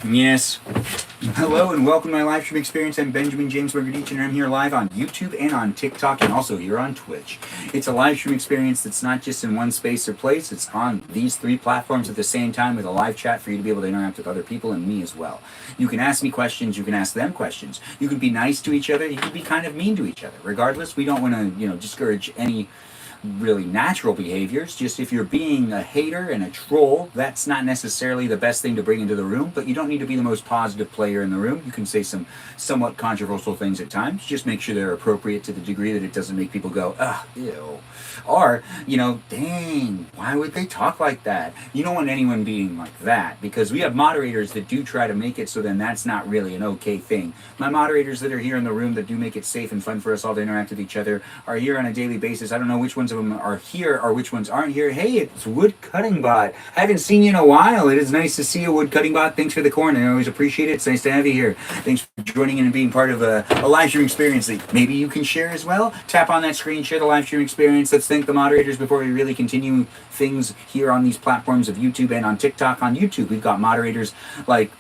Yes. Hello and welcome to my live stream experience. I'm Benjamin James Magrdichian and I'm here live on YouTube and on TikTok and also here on Twitch. It's a live stream experience that's not just in one space or place. It's on these three platforms at the same time with a live chat for you to be able to interact with other people and me as well. You can ask me questions. You can ask them questions. You can be nice to each other. You can be kind of mean to each other. Regardless, we don't want to, discourage any really natural behaviors. Just if you're being a hater and a troll, that's not necessarily the best thing to bring into the room, but you don't need to be the most positive player in the room. You can say some somewhat controversial things at times. Just make sure they're appropriate to the degree that it doesn't make people go, ugh, ew. Or, dang, why would they talk like that? You don't want anyone being like that, because we have moderators that do try to make it so then that's not really an okay thing. My moderators that are here in the room that do make it safe and fun for us all to interact with each other are here on a daily basis. I don't know which ones of them are here or which ones aren't here. Hey, it's Wood Cutting Bot. I haven't seen you in a while. It is nice to see you, Wood Cutting Bot. Thanks for the corn. I always appreciate it. It's nice to have you here. Thanks for joining in and being part of a live stream experience that maybe you can share as well. Tap on that screen, share the live stream experience. Let's thank the moderators before we really continue things here on these platforms of YouTube and on TikTok. On YouTube, we've got moderators like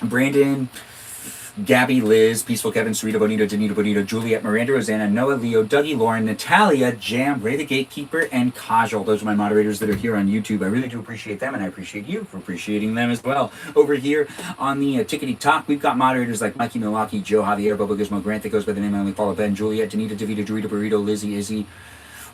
Brandon, Gabby, Liz, Peaceful Kevin, Sarita Bonito, Danita Bonito, Juliet, Miranda, Rosanna, Noah, Leo, Dougie, Lauren, Natalia, Jam, Ray the Gatekeeper, and Kajal. Those are my moderators that are here on YouTube. I really do appreciate them, and I appreciate you for appreciating them as well. Over here on the Tickety Talk, we've got moderators like Mikey, Milwaukee, Joe, Javier, Bobo Gizmo, Grant that goes by the name I only follow, Ben, Juliet, Danita, Davita, Dorita, Burrito, Lizzie, Izzy,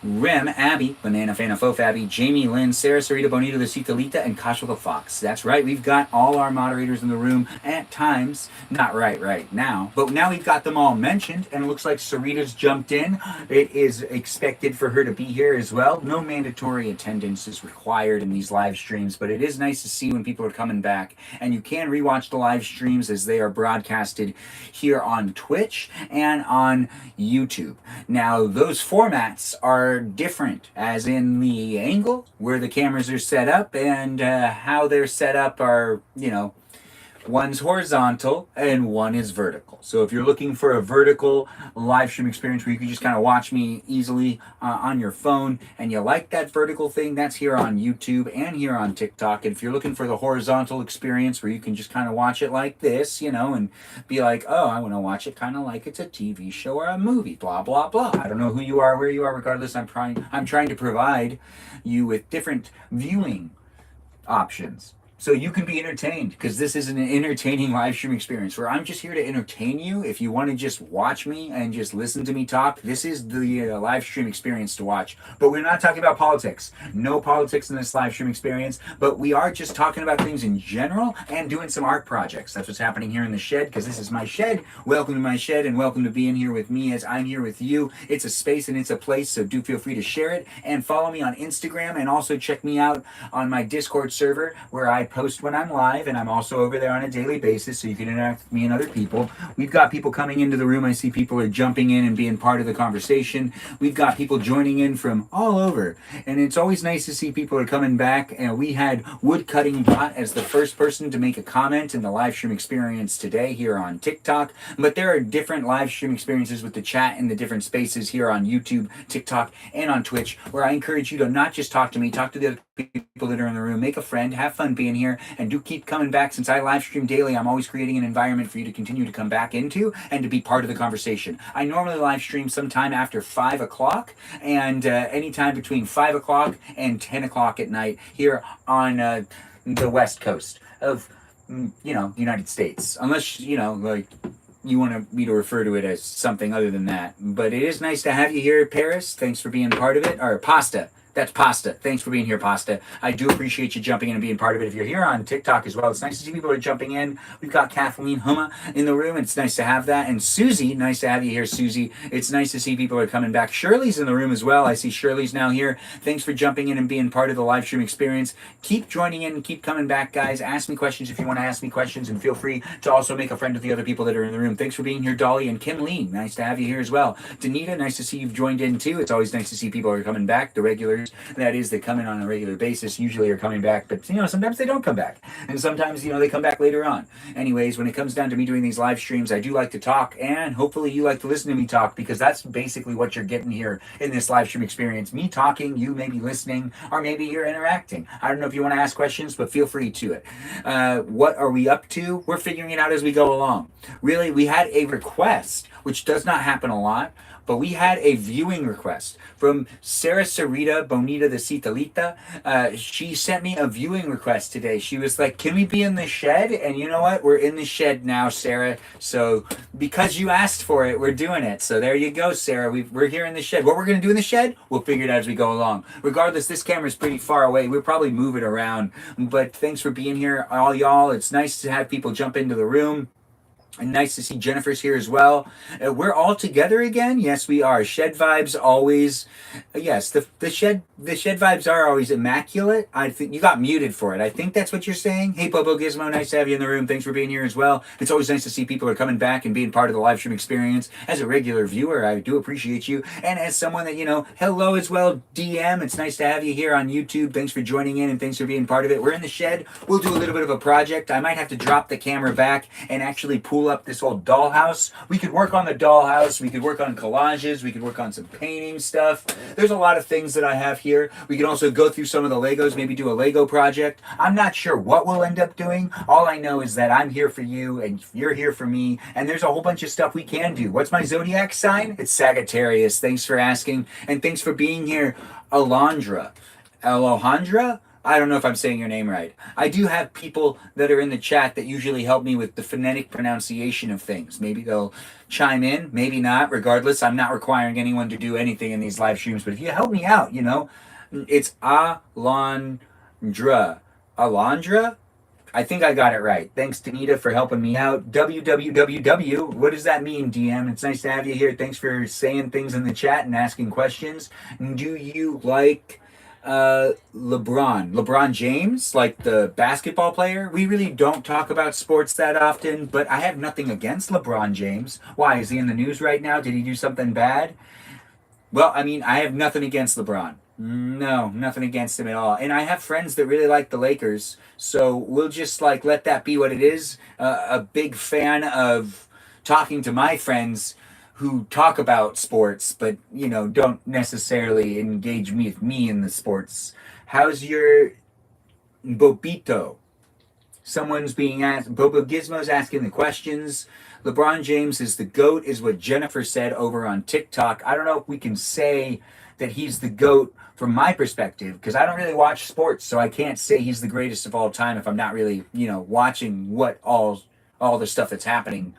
Rem, Abby, Banana Fana Fofabby, Jamie, Lynn, Sarah, Sarita, Bonito, the Citalita, and Kasha the Fox. That's right, we've got all our moderators in the room at times. Not right now, but now we've got them all mentioned, and it looks like Sarita's jumped in. It is expected for her to be here as well. No mandatory attendance is required in these live streams, but it is nice to see when people are coming back, and you can rewatch the live streams as they are broadcasted here on Twitch and on YouTube. Now, those formats are different, as in the angle where the cameras are set up and how they're set up are, one's horizontal and one is vertical. So if you're looking for a vertical live stream experience where you can just kind of watch me easily on your phone and you like that vertical thing, that's here on YouTube and here on TikTok. And if you're looking for the horizontal experience where you can just kind of watch it like this, and be like, oh, I want to watch it kind of like it's a TV show or a movie, blah, blah, blah. I don't know who you are, where you are, regardless. I'm trying to provide you with different viewing options so you can be entertained, because this is an entertaining live stream experience where I'm just here to entertain you. If you want to just watch me and just listen to me talk, this is the live stream experience to watch. But we're not talking about politics. No politics in this live stream experience, but we are just talking about things in general and doing some art projects. That's what's happening here in the shed, because this is my shed. Welcome to my shed and welcome to being here with me as I'm here with you. It's a space and it's a place, so do feel free to share it and follow me on Instagram, and also check me out on my Discord server where I post when I'm live, and I'm also over there on a daily basis so you can interact with me and other people. We've got people coming into the room. I see people are jumping in and being part of the conversation. We've got people joining in from all over, and it's always nice to see people are coming back. And we had Wood Cutting Bot as the first person to make a comment in the live stream experience today here on TikTok, but there are different live stream experiences with the chat in the different spaces here on YouTube, TikTok, and on Twitch, where I encourage you to not just talk to me, talk to the other people that are in the room, make a friend, have fun being here, and do keep coming back. Since I live stream daily, I'm always creating an environment for you to continue to come back into and to be part of the conversation. I normally live stream sometime after 5 o'clock and anytime between 5 o'clock and 10 o'clock at night here on the West Coast of, the United States. Unless, like, you want me to refer to it as something other than that. But it is nice to have you here, Paris. Thanks for being part of it. Or Pasta. That's Pasta. Thanks for being here, Pasta. I do appreciate you jumping in and being part of it. If you're here on TikTok as well, it's nice to see people are jumping in. We've got Kathleen Humma in the room. It's nice to have that. And Susie, nice to have you here, Susie. It's nice to see people are coming back. Shirley's in the room as well. I see Shirley's now here. Thanks for jumping in and being part of the live stream experience. Keep joining in and keep coming back, guys. Ask me questions if you want to ask me questions, and feel free to also make a friend with the other people that are in the room. Thanks for being here, Dolly and Kim Lee. Nice to have you here as well. Danita, nice to see you've joined in too. It's always nice to see people are coming back, the regulars listeners, that is, that come in on a regular basis, usually are coming back, but sometimes they don't come back, and sometimes they come back later on. Anyways, when it comes down to me doing these live streams, I do like to talk, and hopefully you like to listen to me talk, because that's basically what you're getting here in this live stream experience. Me talking, you maybe listening, or maybe you're interacting. I don't know if you want to ask questions, but feel free to it. What are we up to? We're figuring it out as we go along. Really, we had a request, which does not happen a lot, but we had a viewing request from Sarah Sarita Bonita de Citalita. She sent me a viewing request today. She was like, can we be in the shed? And you know what? We're in the shed now, Sarah. So because you asked for it, we're doing it. So there you go, Sarah. We're here in the shed. What we're going to do in the shed, we'll figure it out as we go along. Regardless, this camera's pretty far away. We'll probably move it around. But thanks for being here, all y'all. It's nice to have people jump into the room. And nice to see Jennifer's here as well. We're all together again. Yes, we are. Shed vibes always. Yes, the shed vibes are always immaculate. I think you got muted for it. I think that's what you're saying. Hey, Popo Gizmo, nice to have you in the room. Thanks for being here as well. It's always nice to see people are coming back and being part of the live stream experience. As a regular viewer, I do appreciate you. And as someone that hello as well, DM. It's nice to have you here on YouTube. Thanks for joining in and thanks for being part of it. We're in the shed. We'll do a little bit of a project. I might have to drop the camera back and actually pull up this old dollhouse. We could work on the dollhouse. We could work on collages. We could work on some painting stuff. There's a lot of things that I have here. We can also go through some of the Legos, maybe do a Lego project. I'm not sure what we'll end up doing. All I know is that I'm here for you and you're here for me, and there's a whole bunch of stuff we can do. What's my zodiac sign? It's Sagittarius. Thanks for asking, and thanks for being here, Alondra. Alejandra? I don't know if I'm saying your name right. I do have people that are in the chat that usually help me with the phonetic pronunciation of things. Maybe they'll chime in, maybe not. Regardless, I'm not requiring anyone to do anything in these live streams. But if you help me out, it's Alondra. Alondra? I think I got it right. Thanks, Danita, for helping me out. WWWW. What does that mean, DM? It's nice to have you here. Thanks for saying things in the chat and asking questions. Do you like LeBron James, like the basketball player? We really don't talk about sports that often, but I have nothing against LeBron James. Why? Is he in the news right now? Did he do something bad? Well, I mean, I have nothing against LeBron. No, nothing against him at all. And I have friends that really like the Lakers, so we'll just let that be what it is. A big fan of talking to my friends who talk about sports, but don't necessarily engage with me in the sports. How's your Bobito? Someone's being asked. Bobo Gizmo's asking the questions. LeBron James is the GOAT, is what Jennifer said over on TikTok. I don't know if we can say that he's the GOAT from my perspective, because I don't really watch sports, so I can't say he's the greatest of all time if I'm not really, watching what all the stuff that's happening.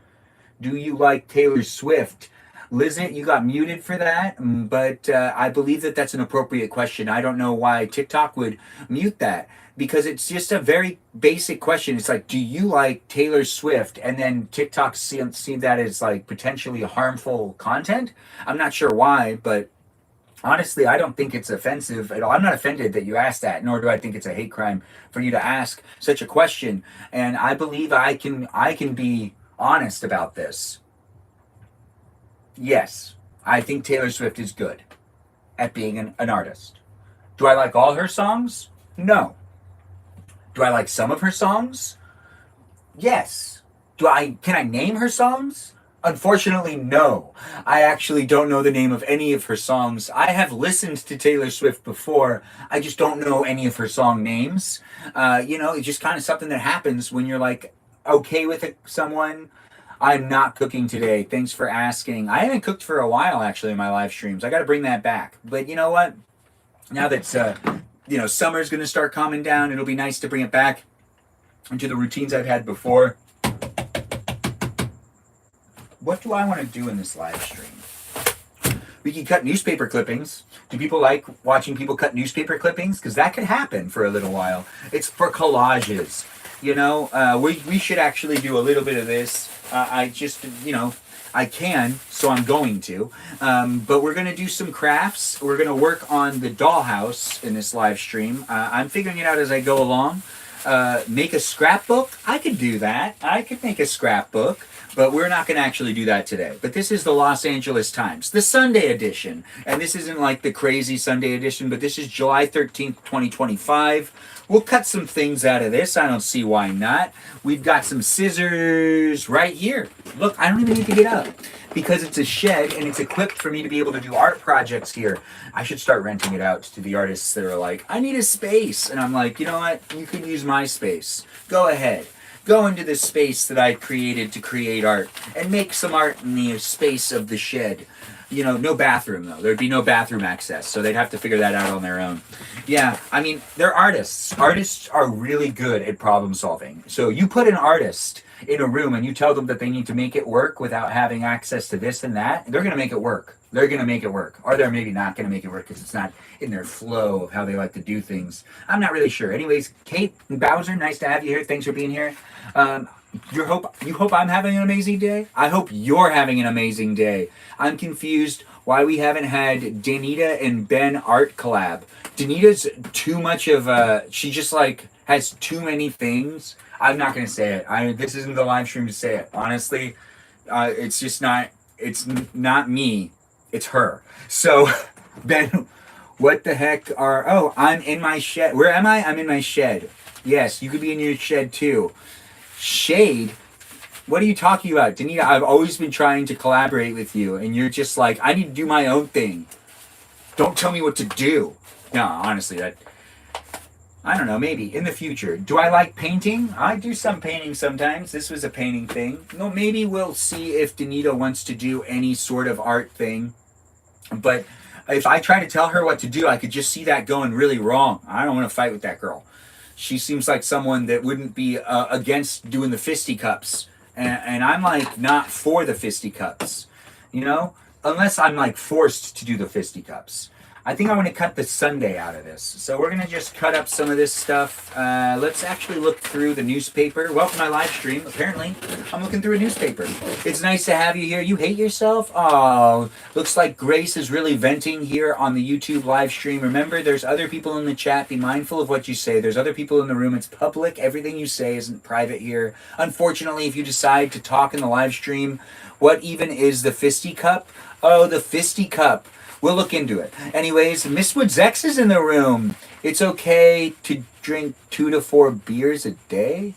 Do you like Taylor Swift? Lizette, you got muted for that, but I believe that that's an appropriate question. I don't know why TikTok would mute that, because it's just a very basic question. It's like, do you like Taylor Swift? And then TikTok see that as potentially harmful content. I'm not sure why, but honestly, I don't think it's offensive at all. I'm not offended that you asked that, nor do I think it's a hate crime for you to ask such a question. And I believe I can be honest about this. Yes, I think Taylor Swift is good at being an artist. Do I like all her songs? No. Do I like some of her songs? Yes. Can I name her songs? Unfortunately, no. I actually don't know the name of any of her songs. I have listened to Taylor Swift before. I just don't know any of her song names. It's just kind of something that happens when you're okay with someone. I'm not cooking today. Thanks for asking. I haven't cooked for a while, actually, in my live streams. I got to bring that back. But you know what? Now that, summer's going to start calming down, it'll be nice to bring it back into the routines I've had before. What do I want to do in this live stream? We can cut newspaper clippings. Do people like watching people cut newspaper clippings? Because that could happen for a little while. It's for collages. We should actually do a little bit of this. I can, so I'm going to. But we're going to do some crafts. We're going to work on the dollhouse in this live stream. I'm figuring it out as I go along. Make a scrapbook? I could do that. I could make a scrapbook. But we're not going to actually do that today. But this is the Los Angeles Times, the Sunday edition. And this isn't like the crazy Sunday edition, but this is July 13th, 2025. We'll cut some things out of this. I don't see why not. We've got some scissors right here. Look, I don't even need to get up because it's a shed and it's equipped for me to be able to do art projects here. I should start renting it out to the artists that are like, I need a space. And I'm like, you know what? You can use my space. Go ahead. Go into the space that I created to create art and make some art in the space of the shed. You know, no bathroom though. There'd be no bathroom access, so they'd have to figure that out on their own. Yeah, I mean, they're artists. Artists are really good at problem solving. So you put an artist in a room and you tell them that they need to make it work without having access to this and that, they're going to make it work. They're going to make it work. Or they're maybe not going to make it work because it's not in their flow of how they like to do things. I'm not really sure. Anyways, Kate Bowser, nice to have you here. Thanks for being here. You hope I'm having an amazing day? I hope you're having an amazing day. I'm confused why we haven't had Danita and Ben art collab. Danita's too much of a... She just like has too many things. I'm not going to say it. This isn't the live stream to say it. Honestly, it's just not... It's not me. It's her. So, Ben, what the heck are... Oh, I'm in my shed. Where am I? I'm in my shed. Yes, you could be in your shed too. Shade? What are you talking about? Danita, I've always been trying to collaborate with you, and you're just like, I need to do my own thing. Don't tell me what to do. No, honestly, I don't know, maybe in the future. Do I like painting? I do some painting sometimes. This was a painting thing. No, maybe we'll see if Danita wants to do any sort of art thing. But if I try to tell her what to do, I could just see that going really wrong. I don't want to fight with that girl. She seems like someone that wouldn't be against doing the fisticuffs. And I'm like not for the fisticuffs, you know? Unless I'm like forced to do the fisticuffs. I think I want to cut the Sunday out of this. So we're going to just cut up some of this stuff. Let's actually look through the newspaper. Welcome to my live stream. Apparently, I'm looking through a newspaper. It's nice to have you here. You hate yourself? Oh, looks like Grace is really venting here on the YouTube live stream. Remember, there's other people in the chat. Be mindful of what you say. There's other people in the room. It's public. Everything you say isn't private here. Unfortunately, if you decide to talk in the live stream, what even is the fisty cup? Oh, the fisty cup. We'll look into it. Anyways, Miss Woods X is in the room. It's okay to drink 2 to 4 beers a day?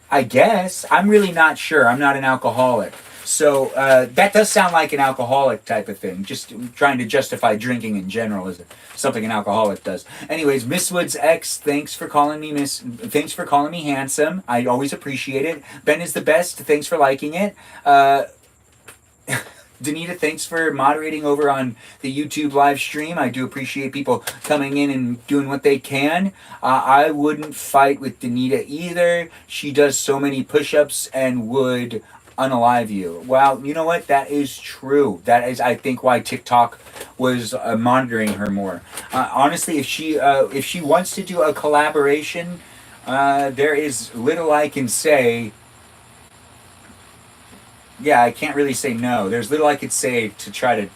I guess. I'm really not sure. I'm not an alcoholic. So that does sound like an alcoholic type of thing. Just trying to justify drinking in general is something an alcoholic does. Anyways, Miss Woods X, thanks for calling me Thanks for calling me handsome. I always appreciate it. Ben is the best. Thanks for liking it. Danita, thanks for moderating over on the YouTube live stream. I do appreciate people coming in and doing what they can. I wouldn't fight with Danita either. She does so many push-ups and would unalive you. Well, you know what? That is true. That is, I think, why TikTok was monitoring her more. Honestly, if she wants to do a collaboration, there is little I can say. Yeah, I can't really say no. There's little I could say to try to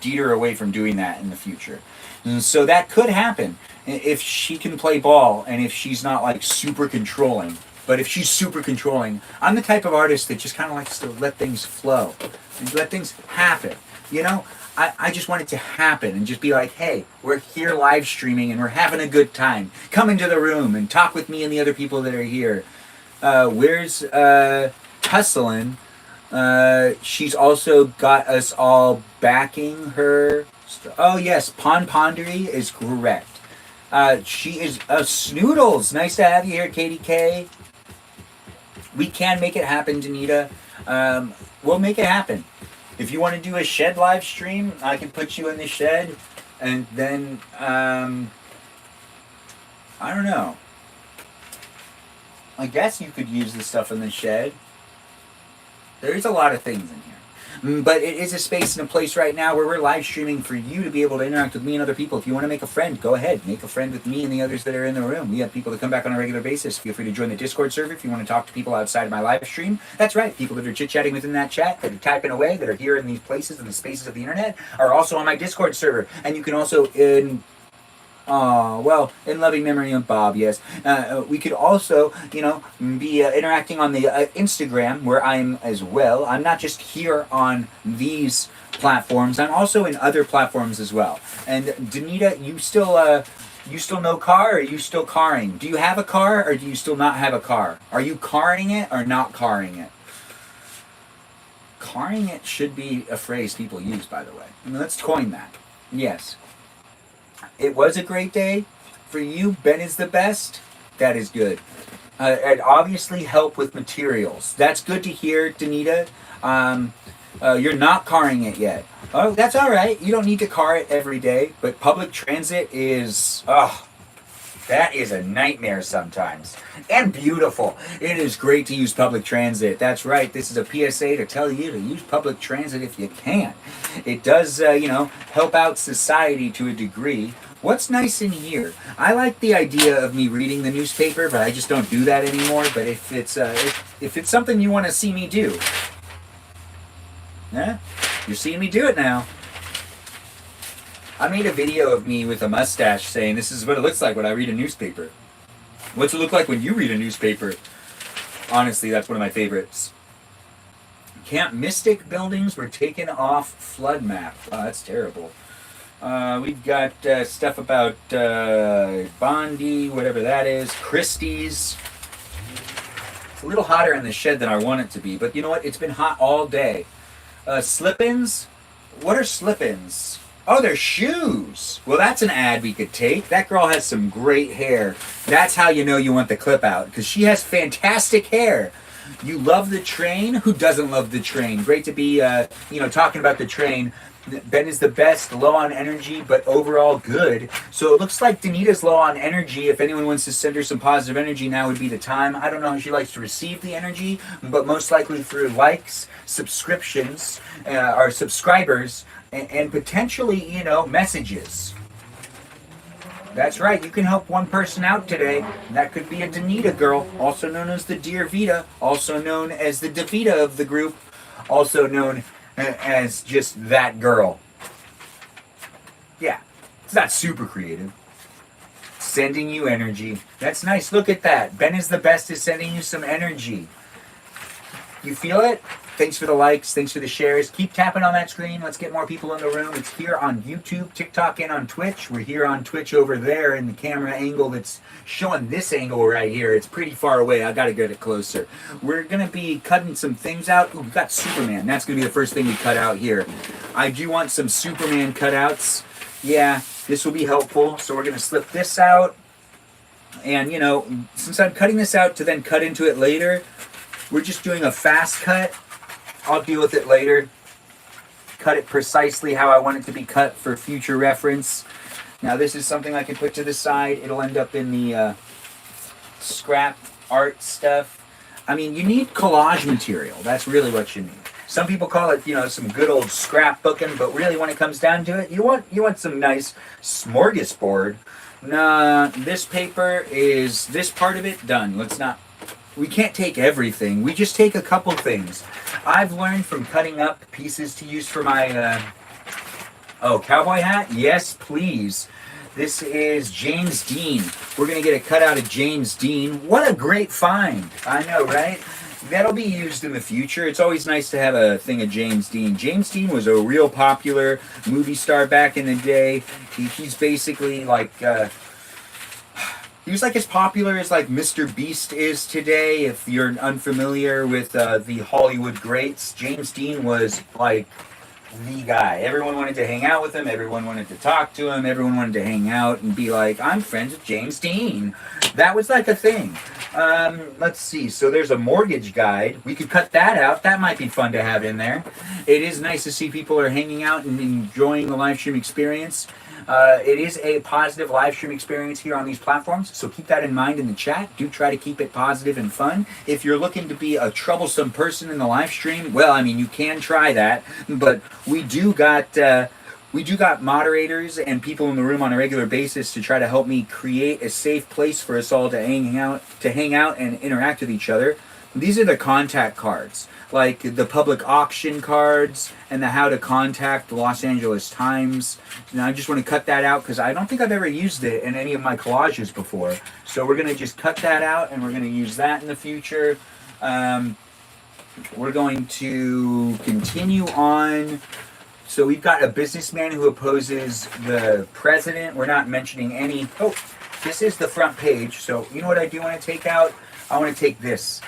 deter her away from doing that in the future. And so that could happen if she can play ball and if she's not like super controlling. But if she's super controlling, I'm the type of artist that just kind of likes to let things flow and let things happen. You know, I just want it to happen and just be like, hey, we're here live streaming and we're having a good time. Come into the room and talk with me and the other people that are here. Where's Hustling? She's also got us all backing her. Oh yes, Pondery is correct. She is Snoodles. Nice to have you here, Katie K. We can make it happen, Danita. We'll make it happen. If you want to do a shed live stream, I can put you in the shed, and then I don't know. I guess you could use the stuff in the shed. There's a lot of things in here. But it is a space and a place right now where we're live streaming for you to be able to interact with me and other people. If you want to make a friend, go ahead. Make a friend with me and the others that are in the room. We have people that come back on a regular basis. Feel free to join the Discord server if you want to talk to people outside of my live stream. That's right. People that are chit-chatting within that chat, that are typing away, that are here in these places, in the spaces of the internet, are also on my Discord server. And you can also Oh, well, in loving memory of Bob, yes. We could also, be interacting on the Instagram, where I'm as well. I'm not just here on these platforms. I'm also in other platforms as well. And Danita, you still no car, or are you still carring? Do you have a car, or do you still not have a car? Are you carring it or not carring it? Carring it should be a phrase people use, by the way. Let's coin that. Yes. It was a great day for you. Ben is the best. That is good. And obviously help with materials. That's good to hear, Danita. You're not carring it yet. Oh, that's all right. You don't need to car it every day. But public transit is, that is a nightmare sometimes. And beautiful. It is great to use public transit. That's right. This is a PSA to tell you to use public transit if you can. It does, help out society to a degree. What's nice in here? I like the idea of me reading the newspaper, but I just don't do that anymore. But if it's something you want to see me do, yeah, you're seeing me do it now. I made a video of me with a mustache saying this is what it looks like when I read a newspaper. What's it look like when you read a newspaper? Honestly, that's one of my favorites. Camp Mystic buildings were taken off flood map. Oh, that's terrible. We've got stuff about Bondi, whatever that is, Christie's. It's a little hotter in the shed than I want it to be, but you know what? It's been hot all day. Slip-ins? What are slip-ins? Oh, they're shoes. Well, that's an ad we could take. That girl has some great hair. That's how you know you want the clip out, because she has fantastic hair. You love the train? Who doesn't love the train? Great to be, talking about the train. Ben is the best, low on energy, but overall good. So it looks like Danita's low on energy. If anyone wants to send her some positive energy, now would be the time. I don't know how she likes to receive the energy, but most likely through likes, subscriptions, or subscribers, and potentially, messages. That's right, you can help one person out today. That could be a Danita girl, also known as the Dear Vita, also known as the DeVita of the group, also known as just that girl. Yeah, it's not super creative. Sending you energy. That's nice. Look at that. Ben is the best is sending you some energy. You feel it? Thanks for the likes. Thanks for the shares. Keep tapping on that screen. Let's get more people in the room. It's here on YouTube, TikTok, and on Twitch. We're here on Twitch over there in the camera angle that's showing this angle right here. It's pretty far away. I got to get it closer. We're going to be cutting some things out. Ooh, we've got Superman. That's going to be the first thing we cut out here. I do want some Superman cutouts. Yeah, this will be helpful. So we're going to slip this out. And, since I'm cutting this out to then cut into it later, we're just doing a fast cut. I'll deal with it later. Cut it precisely how I want it to be cut for future reference. Now this is something I can put to the side. It'll end up in the scrap art stuff. I mean, you need collage material. That's really what you need. Some people call it, some good old scrapbooking, but really when it comes down to it, you want some nice smorgasbord. Nah, this paper is this part of it done. We can't take everything. We just take a couple things. I've learned from cutting up pieces to use for my, cowboy hat? Yes, please. This is James Dean. We're going to get a cutout of James Dean. What a great find. I know, right? That'll be used in the future. It's always nice to have a thing of James Dean. James Dean was a real popular movie star back in the day. He's basically like... he was like as popular as like Mr. Beast is today. If you're unfamiliar with the Hollywood greats, James Dean was like the guy. Everyone wanted to hang out with him. Everyone wanted to talk to him. Everyone wanted to hang out and be like, I'm friends with James Dean. That was like a thing. Let's see. So there's a mortgage guide. We could cut that out. That might be fun to have in there. It is nice to see people are hanging out and enjoying the live stream experience. It is a positive live stream experience here on these platforms, so keep that in mind in the chat. Do try to keep it positive and fun. If you're looking to be a troublesome person in the live stream, well, I mean, you can try that, but we do got moderators and people in the room on a regular basis to try to help me create a safe place for us all to hang out and interact with each other. These are the contact cards, like the public auction cards and the how to contact the Los Angeles Times. And I just want to cut that out because I don't think I've ever used it in any of my collages before. So we're going to just cut that out and we're going to use that in the future. We're going to continue on. So we've got a businessman who opposes the president. We're not mentioning any. Oh, this is the front page. So you know what I do want to take out? I want to take this.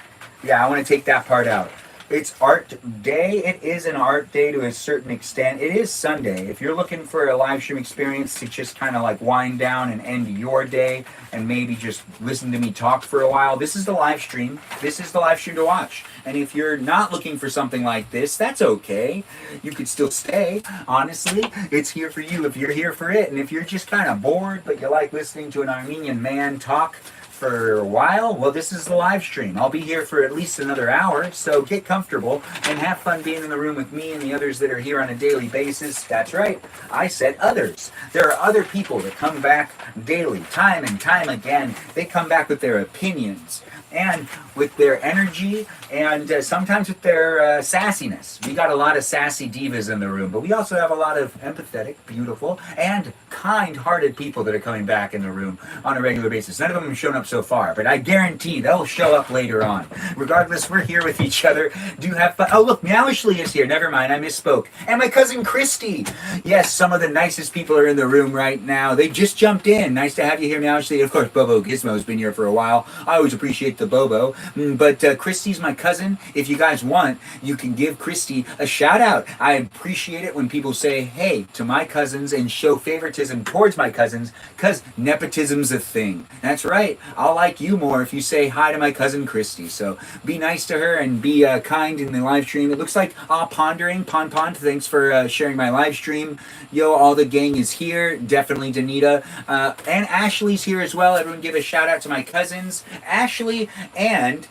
Yeah, I want to take that part out. It's art day. It is an art day to a certain extent. It is Sunday. If you're looking for a live stream experience to just kind of like wind down and end your day and maybe just listen to me talk for a while, this is the live stream. This is the live stream to watch. And if you're not looking for something like this, that's okay. You could still stay. Honestly, it's here for you if you're here for it. And if you're just kind of bored, but you like listening to an Armenian man talk for a while, well, this is the live stream. I'll be here for at least another hour, so get comfortable and have fun being in the room with me and the others that are here on a daily basis. That's right, I said others. There are other people that come back daily, time and time again. They come back with their opinions and with their energy and sometimes with their sassiness. We got a lot of sassy divas in the room, but we also have a lot of empathetic, beautiful, and kind-hearted people that are coming back in the room on a regular basis. None of them have shown up so far, but I guarantee they'll show up later on. Regardless, we're here with each other. Do have fun. Oh, look, Meowishly is here. Never mind, I misspoke. And my cousin Christy. Yes, some of the nicest people are in the room right now. They just jumped in. Nice to have you here, Meowishly. Of course, Bobo Gizmo's been here for a while. I always appreciate the Bobo. But Christy's my cousin. If you guys want, you can give Christy a shout out. I appreciate it when people say, hey, to my cousins and show favoritism towards my cousins, because nepotism's a thing. That's right. I'll like you more if you say hi to my cousin Christy. So be nice to her and be kind in the live stream. It looks like Pondering, Pond, thanks for sharing my live stream. Yo, all the gang is here. Definitely Danita. And Ashley's here as well. Everyone give a shout out to my cousins, Ashley and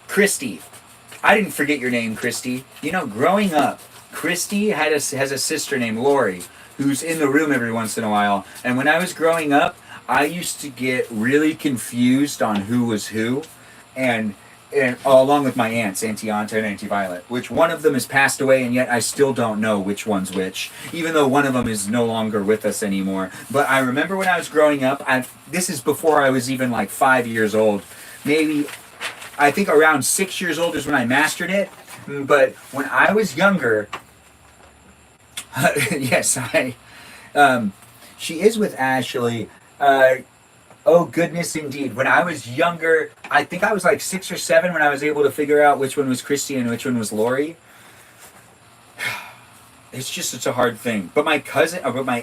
Christy. I didn't forget your name, Christy. You know, growing up, Christy has a sister named Lori who's in the room every once in a while. And when I was growing up, I used to get really confused on who was who. And along with my aunts, Auntie Anta and Auntie Violet, which one of them has passed away, and yet I still don't know which one's which, even though one of them is no longer with us anymore. But I remember when I was growing up, this is before I was even like 5 years old, maybe, I think around 6 years old is when I mastered it. But when I was younger, yes, she is with Ashley. Oh, goodness, indeed. When I was younger, I think I was like 6 or 7 when I was able to figure out which one was Christy and which one was Lori. It's a hard thing. But my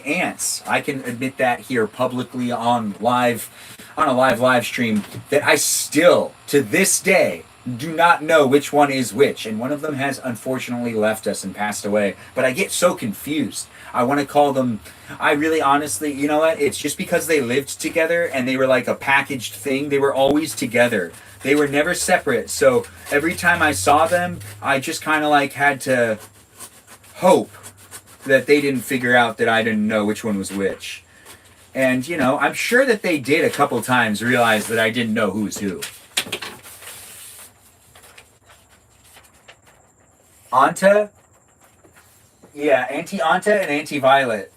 aunts, I can admit that here publicly on a live stream, that I still, to this day, do not know which one is which. And one of them has unfortunately left us and passed away. But I get so confused. I want to call them, I really honestly, you know what? It's just because they lived together and they were like a packaged thing. They were always together. They were never separate. So every time I saw them, I just kind of like had to hope that they didn't figure out that I didn't know which one was which. And, you know, I'm sure that they did a couple times realize that I didn't know who's who. Anta? Yeah, Auntie Anta and Auntie Violet.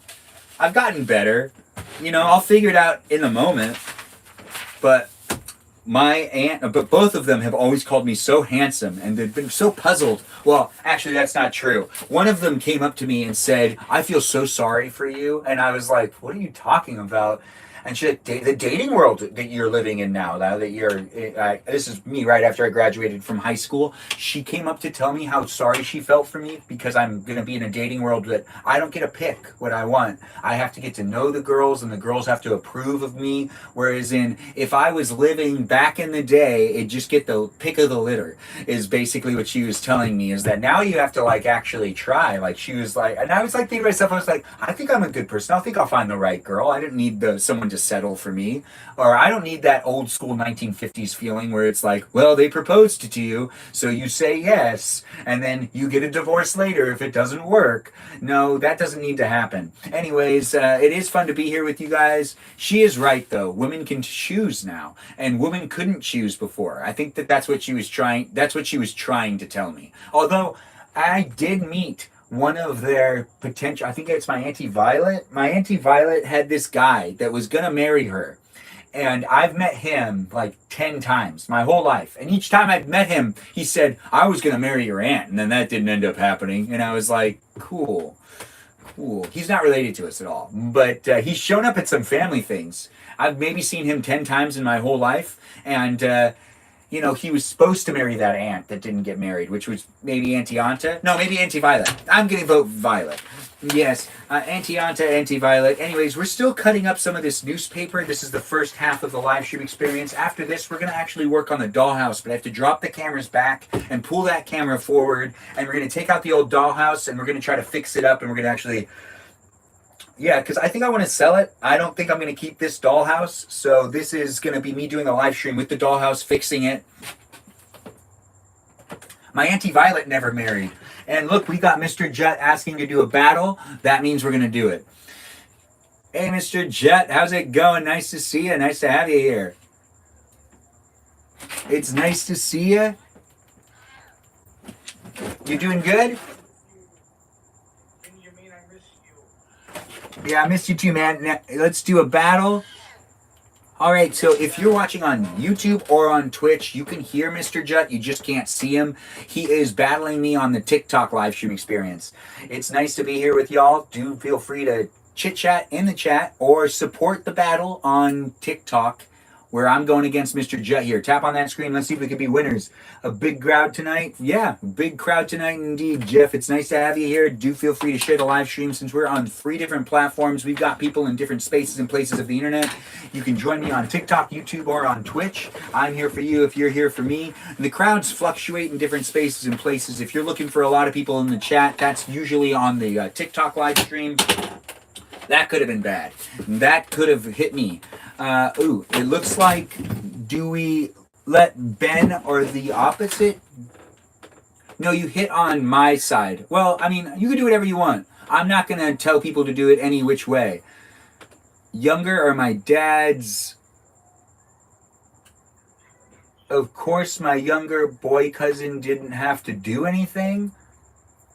I've gotten better. You know, I'll figure it out in the moment. But but both of them have always called me so handsome, and they've been so puzzled. Well, actually, that's not true. One of them came up to me and said, I feel so sorry for you. And I was like, what are you talking about? And she said, the dating world that you're living in now that you're, this is me right after I graduated from high school. She came up to tell me how sorry she felt for me because I'm going to be in a dating world that I don't get to pick what I want. I have to get to know the girls and the girls have to approve of me. Whereas if I was living back in the day, it'd just get the pick of the litter is basically what she was telling me, is that now you have to like actually try. Like she was like, and I was like thinking to myself, I was like, I think I'm a good person. I think I'll find the right girl. I didn't need someone to to settle for me. Or I don't need that old school 1950s feeling where it's like, well, they proposed to you, so you say yes, and then you get a divorce later if it doesn't work. No, that doesn't need to happen. Anyways, it is fun to be here with you guys. She is right, though. Women can choose now, and women couldn't choose before. I think that's what she was trying. That's what she was trying to tell me. Although I did meet one of their potential, I think it's my Auntie Violet. My Auntie Violet had this guy that was gonna marry her. And I've met him like 10 times my whole life. And each time I've met him, he said, I was gonna marry your aunt. And then that didn't end up happening. And I was like, cool. He's not related to us at all. But he's shown up at some family things. I've maybe seen him 10 times in my whole life. And you know, he was supposed to marry that aunt that didn't get married, which was maybe Auntie Anta. No, maybe Auntie Violet. I'm going to vote Violet. Yes, Auntie Anta, Auntie Violet. Anyways, we're still cutting up some of this newspaper. This is the first half of the live stream experience. After this, we're going to actually work on the dollhouse, but I have to drop the cameras back and pull that camera forward, and we're going to take out the old dollhouse, and we're going to try to fix it up, and we're going to actually... Yeah, because I think I want to sell it. I don't think I'm going to keep this dollhouse. So this is going to be me doing a live stream with the dollhouse, fixing it. My Auntie Violet never married. And look, we got Mr. Jet asking to do a battle. That means we're going to do it. Hey, Mr. Jet, how's it going? Nice to see you. Nice to have you here. It's nice to see you. You doing good? Yeah, I missed you too, man. Now, let's do a battle. All right, so if you're watching on YouTube or on Twitch, you can hear Mr. Jut. You just can't see him. He is battling me on the TikTok live stream experience. It's nice to be here with y'all. Do feel free to chit-chat in the chat or support the battle on TikTok, where I'm going against Mr. Jut here. Tap on that screen. Let's see if we can be winners. A big crowd tonight. Yeah, big crowd tonight indeed, Jeff. It's nice to have you here. Do feel free to share the live stream since we're on 3 different platforms. We've got people in different spaces and places of the internet. You can join me on TikTok, YouTube, or on Twitch. I'm here for you if you're here for me. And the crowds fluctuate in different spaces and places. If you're looking for a lot of people in the chat, that's usually on the TikTok live stream. That could have been bad. That could have hit me. Ooh, it looks like, do we let Ben or the opposite? No, you hit on my side. Well, I mean, you can do whatever you want. I'm not going to tell people to do it any which way. Younger or my dad's? Of course, my younger boy cousin didn't have to do anything.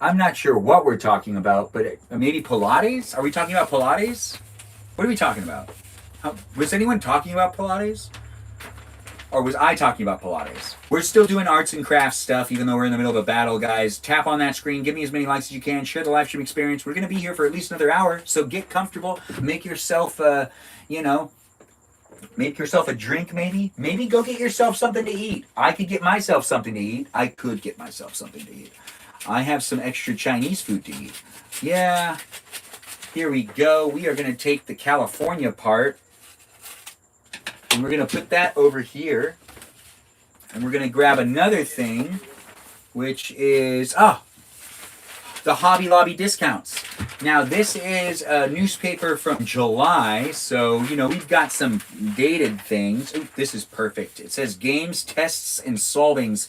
I'm not sure what we're talking about, but maybe Pilates? Are we talking about Pilates? What are we talking about? Was anyone talking about Pilates? Or was I talking about Pilates? We're still doing arts and crafts stuff, even though we're in the middle of a battle, guys. Tap on that screen. Give me as many likes as you can. Share the live stream experience. We're going to be here for at least another hour, so get comfortable. Make yourself, make yourself a drink, maybe. Maybe go get yourself something to eat. I could get myself something to eat. I could get myself something to eat. I have some extra Chinese food to eat. Yeah. Here we go. We are going to take the California part. And we're going to put that over here. And we're going to grab another thing, which is, the Hobby Lobby discounts. Now, this is a newspaper from July, so, we've got some dated things. Ooh, this is perfect. It says games, tests, and solvings.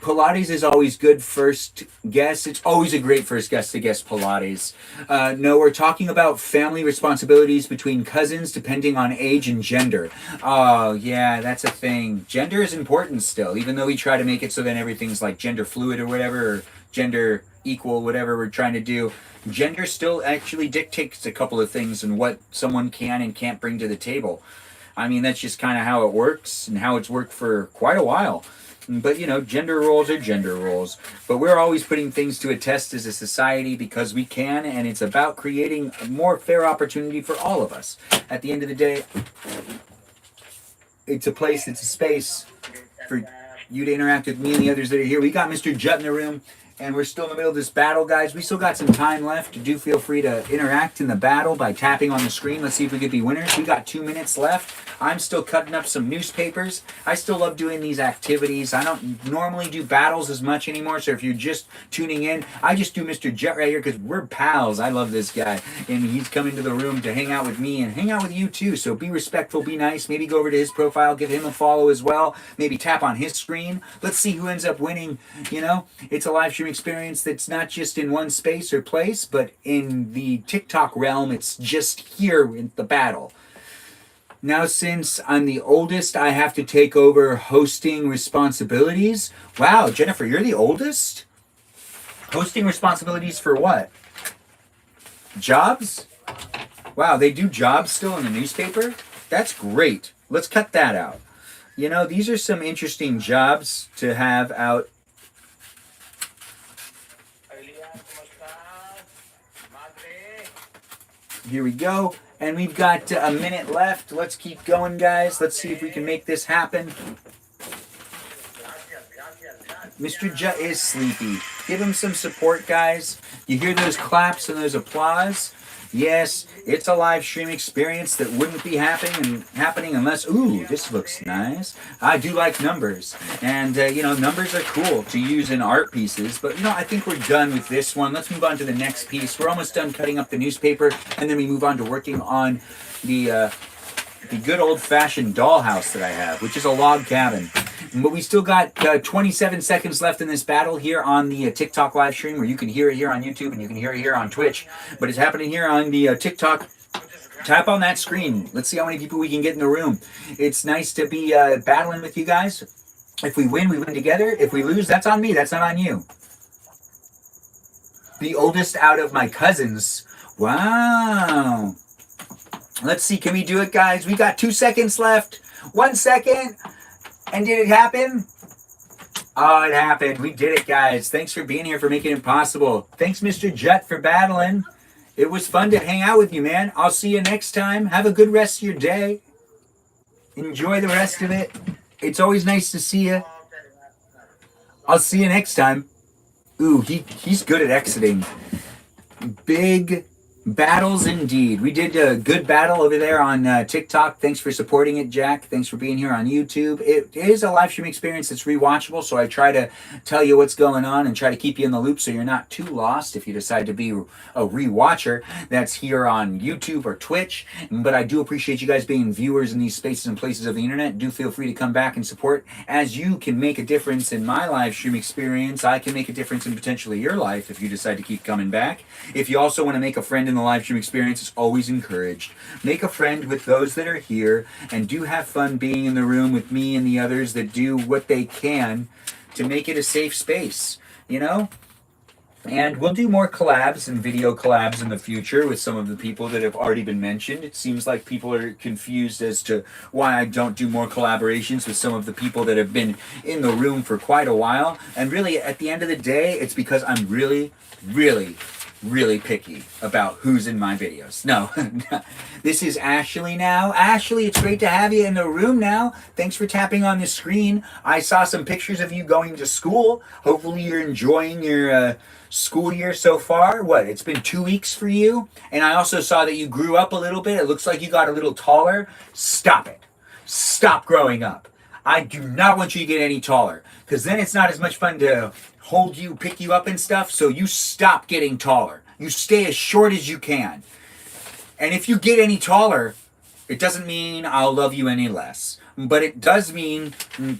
Pilates is always good first guess. It's always a great first guess to guess Pilates. No, we're talking about family responsibilities between cousins depending on age and gender. Oh, yeah, that's a thing. Gender is important still, even though we try to make it so that everything's like gender fluid or whatever, or gender equal, whatever we're trying to do. Gender still actually dictates a couple of things and what someone can and can't bring to the table. I mean, that's just kind of how it works and how it's worked for quite a while. But, gender roles are gender roles. But we're always putting things to a test as a society because we can, and it's about creating a more fair opportunity for all of us. At the end of the day, it's a place, it's a space for you to interact with me and the others that are here. We got Mr. Jut in the room, and we're still in the middle of this battle, guys. We still got some time left. Do feel free to interact in the battle by tapping on the screen. Let's see if we could be winners. We got 2 minutes left. I'm still cutting up some newspapers. I still love doing these activities. I don't normally do battles as much anymore, so if you're just tuning in, I just do Mr. Jet right here because we're pals. I love this guy, and he's coming to the room to hang out with me and hang out with you too. So be respectful, be nice. Maybe go over to his profile, give him a follow as well. Maybe tap on his screen. Let's see who ends up winning. You know, it's a live stream experience that's not just in one space or place, but in the TikTok realm. It's just here in the battle. Now, since I'm the oldest, I have to take over hosting responsibilities. Wow, Jennifer, you're the oldest? Hosting responsibilities for what? Jobs? Wow, they do jobs still in the newspaper? That's great. Let's cut that out. You know, these are some interesting jobs to have out. Here we go. And we've got a minute left. Let's keep going, guys. Let's see if we can make this happen. Mr. Jet is sleepy. Give him some support, guys. You hear those claps and those applause? Yes, it's a live stream experience that wouldn't be happening unless, ooh, this looks nice. I do like numbers. And, you know, numbers are cool to use in art pieces. But, you know, I think we're done with this one. Let's move on to the next piece. We're almost done cutting up the newspaper. And then we move on to working on the good old-fashioned dollhouse that I have, which is a log cabin. But we still got 27 seconds left in this battle here on the TikTok live stream, where you can hear it here on YouTube and you can hear it here on Twitch. But it's happening here on the TikTok. Tap on that screen. Let's see how many people we can get in the room. It's nice to be battling with you guys. If we win together. If we lose, that's on me. That's not on you. The oldest out of my cousins. Wow. Let's see. Can we do it, guys? We got 2 seconds left. 1 second. And did it happen? Oh, it happened. We did it, guys. Thanks for being here, for making it possible. Thanks, Mr. Jet, for battling. It was fun to hang out with you, man. I'll see you next time. Have a good rest of your day. Enjoy the rest of it. It's always nice to see you. I'll see you next time. Ooh, he's good at exiting. Big battles indeed. We did a good battle over there on TikTok. Thanks for supporting it, Jack. Thanks for being here on YouTube. It is a live stream experience that's rewatchable, so I try to tell you what's going on and try to keep you in the loop so you're not too lost if you decide to be a rewatcher that's here on YouTube or Twitch. But I do appreciate you guys being viewers in these spaces and places of the internet. Do feel free to come back and support. As you can make a difference in my live stream experience, I can make a difference in potentially your life if you decide to keep coming back. If you also want to make a friend in the live stream experience, is always encouraged. Make a friend with those that are here, and do have fun being in the room with me and the others that do what they can to make it a safe space, you know? And we'll do more collabs and video collabs in the future with some of the people that have already been mentioned. It seems like people are confused as to why I don't do more collaborations with some of the people that have been in the room for quite a while. And really, at the end of the day, it's because I'm really picky about who's in my videos. No, this is Ashley now. Ashley, it's great to have you in the room now. Thanks for tapping on the screen. I saw some pictures of you going to school. Hopefully you're enjoying your school year so far. What, it's been 2 weeks for you? And I also saw that you grew up a little bit. It looks like you got a little taller. Stop it. Stop growing up. I do not want you to get any taller, because then it's not as much fun to hold you, pick you up and stuff. So you stop getting taller. You stay as short as you can. And if you get any taller, it doesn't mean I'll love you any less. But it does mean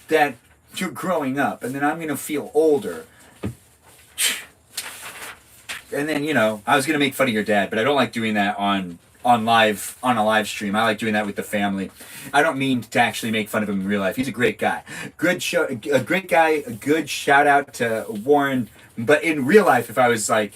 that you're growing up, and then I'm going to feel older. And then, you know, I was going to make fun of your dad, but I don't like doing that on a live stream. I like doing that with the family. I don't mean to actually make fun of him in real life. He's a great guy. A great guy. A good shout out to Warren. But in real life, if I was like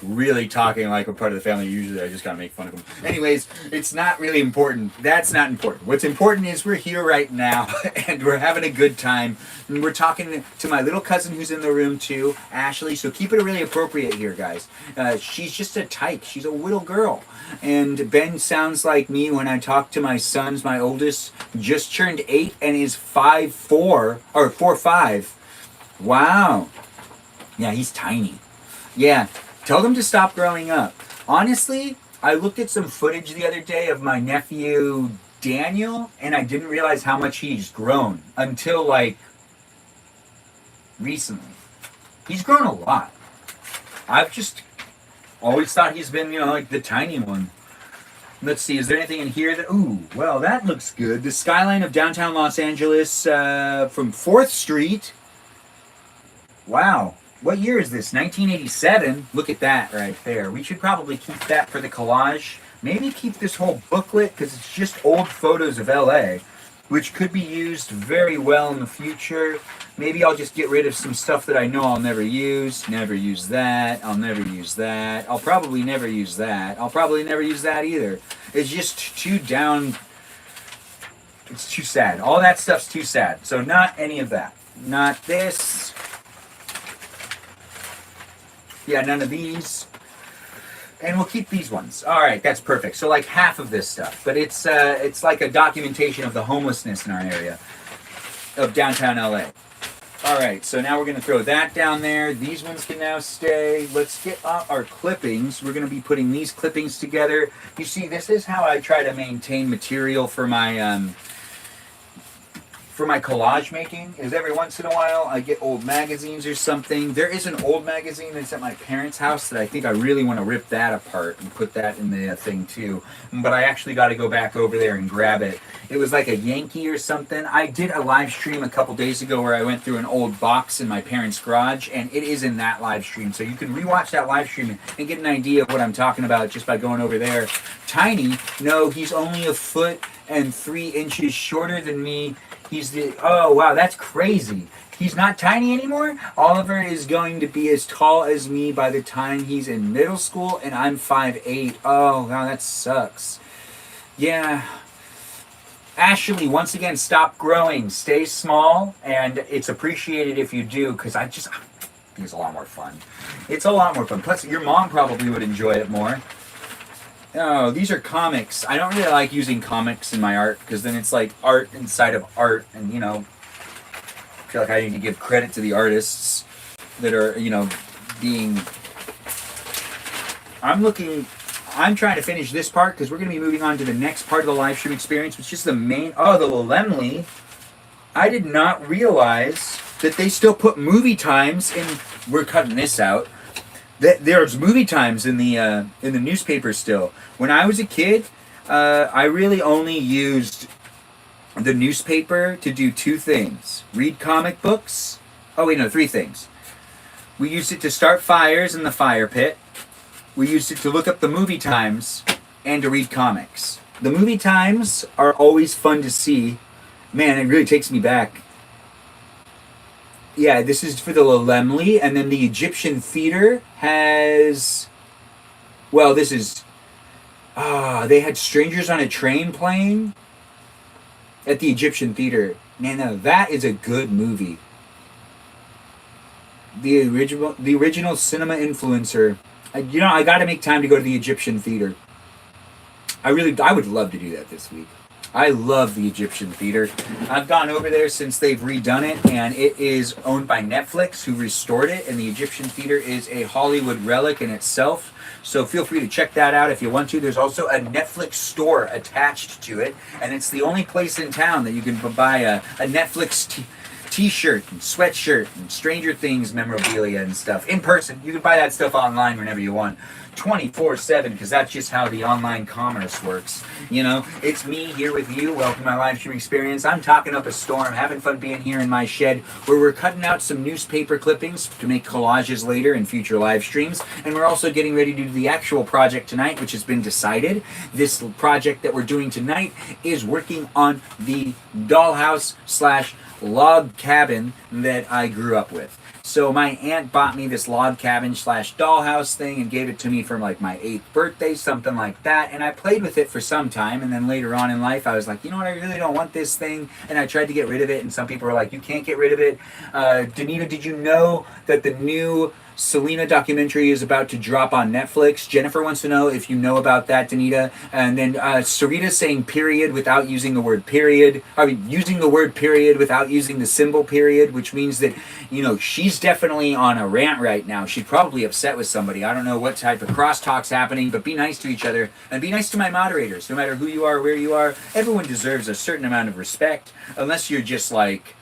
really talking like a part of the family, usually I just gotta make fun of him. Anyways, it's not really important. That's not important. What's important is we're here right now and we're having a good time. And we're talking to my little cousin who's in the room too, Ashley. So keep it really appropriate here, guys. She's just a tyke. She's a little girl. And Ben sounds like me when I talk to my sons. My oldest just turned 8 and is 5'4" or 4'5". Wow. Yeah, he's tiny. Yeah, tell them to stop growing up. Honestly, I looked at some footage the other day of my nephew Daniel, and I didn't realize how much he's grown until like recently. He's grown a lot. I've just always thought he's been, like the tiny one. Let's see, is there anything in here that... Ooh, well, that looks good. The skyline of downtown Los Angeles from 4th Street. Wow. What year is this? 1987? Look at that right there. We should probably keep that for the collage. Maybe keep this whole booklet, because it's just old photos of LA, which could be used very well in the future. Maybe I'll just get rid of some stuff that I know I'll never use. Never use that. I'll never use that. I'll probably never use that. I'll probably never use that either. It's just too down. It's too sad. All that stuff's too sad. So not any of that. Not this. Yeah, none of these. And we'll keep these ones. All right, that's perfect. So like half of this stuff. But it's like a documentation of the homelessness in our area of downtown LA. All right, so now we're going to throw that down there. These ones can now stay. Let's get our clippings. We're going to be putting these clippings together. You see, this is how I try to maintain material for my collage making, is every once in a while I get old magazines or something. There is an old magazine that's at my parents' house that I think I really want to rip that apart and put that in the thing too. But I actually got to go back over there and grab it. It was like a Yankee or something. I did a live stream a couple days ago where I went through an old box in my parents' garage, and it is in that live stream. So you can rewatch that live stream and get an idea of what I'm talking about just by going over there. Tiny, no, he's only 1'3" shorter than me. Oh wow, that's crazy. He's not tiny anymore? Oliver is going to be as tall as me by the time he's in middle school, and I'm 5'8". Oh, wow, that sucks. Yeah. Ashley, once again, stop growing. Stay small, and it's appreciated if you do, because I think it's a lot more fun. It's a lot more fun. Plus, your mom probably would enjoy it more. Oh, these are comics. I don't really like using comics in my art, because then it's like art inside of art, and, I feel like I need to give credit to the artists that are, being... I'm trying to finish this part, because we're going to be moving on to the next part of the live stream experience, which is the main... Oh, the Lemley. I did not realize that they still put movie times in... We're cutting this out. There's movie times in the newspaper still. When I was a kid, I really only used the newspaper to do 2 things. Read comic books. Oh wait, no, 3 things. We used it to start fires in the fire pit. We used it to look up the movie times and to read comics. The movie times are always fun to see. Man, it really takes me back. Yeah, this is for the Lemley, and then the Egyptian Theater has... Well, this is... they had Strangers on a Train playing at the Egyptian Theater. Man, now that is a good movie. The original cinema influencer. I got to make time to go to the Egyptian Theater. I would love to do that this week. I love the Egyptian Theater. I've gone over there since they've redone it, and it is owned by Netflix, who restored it, and the Egyptian Theater is a Hollywood relic in itself. So feel free to check that out if you want to. There's also a Netflix store attached to it, and it's the only place in town that you can buy a Netflix t-shirt and sweatshirt and Stranger Things memorabilia and stuff in person. You can buy that stuff online whenever you want. 24/7, because that's just how the online commerce works. It's me here with you. Welcome to my live stream experience. I'm talking up a storm, having fun being here in my shed, where we're cutting out some newspaper clippings to make collages later in future live streams, and we're also getting ready to do the actual project tonight, which has been decided. This project that we're doing tonight is working on the dollhouse / log cabin that I grew up with. So my aunt bought me this log cabin / dollhouse thing and gave it to me for like my 8th birthday, something like that. And I played with it for some time. And then later on in life, I was like, you know what? I really don't want this thing. And I tried to get rid of it. And some people were like, you can't get rid of it. Danita, did you know that the new Selena documentary is about to drop on Netflix. Jennifer wants to know if you know about that, Danita. And then Sarita saying period without using the word period. I mean, using the word period without using the symbol period, which means that, she's definitely on a rant right now. She's probably upset with somebody. I don't know what type of crosstalk's happening, but be nice to each other and be nice to my moderators. No matter who you are, where you are, everyone deserves a certain amount of respect, unless you're just like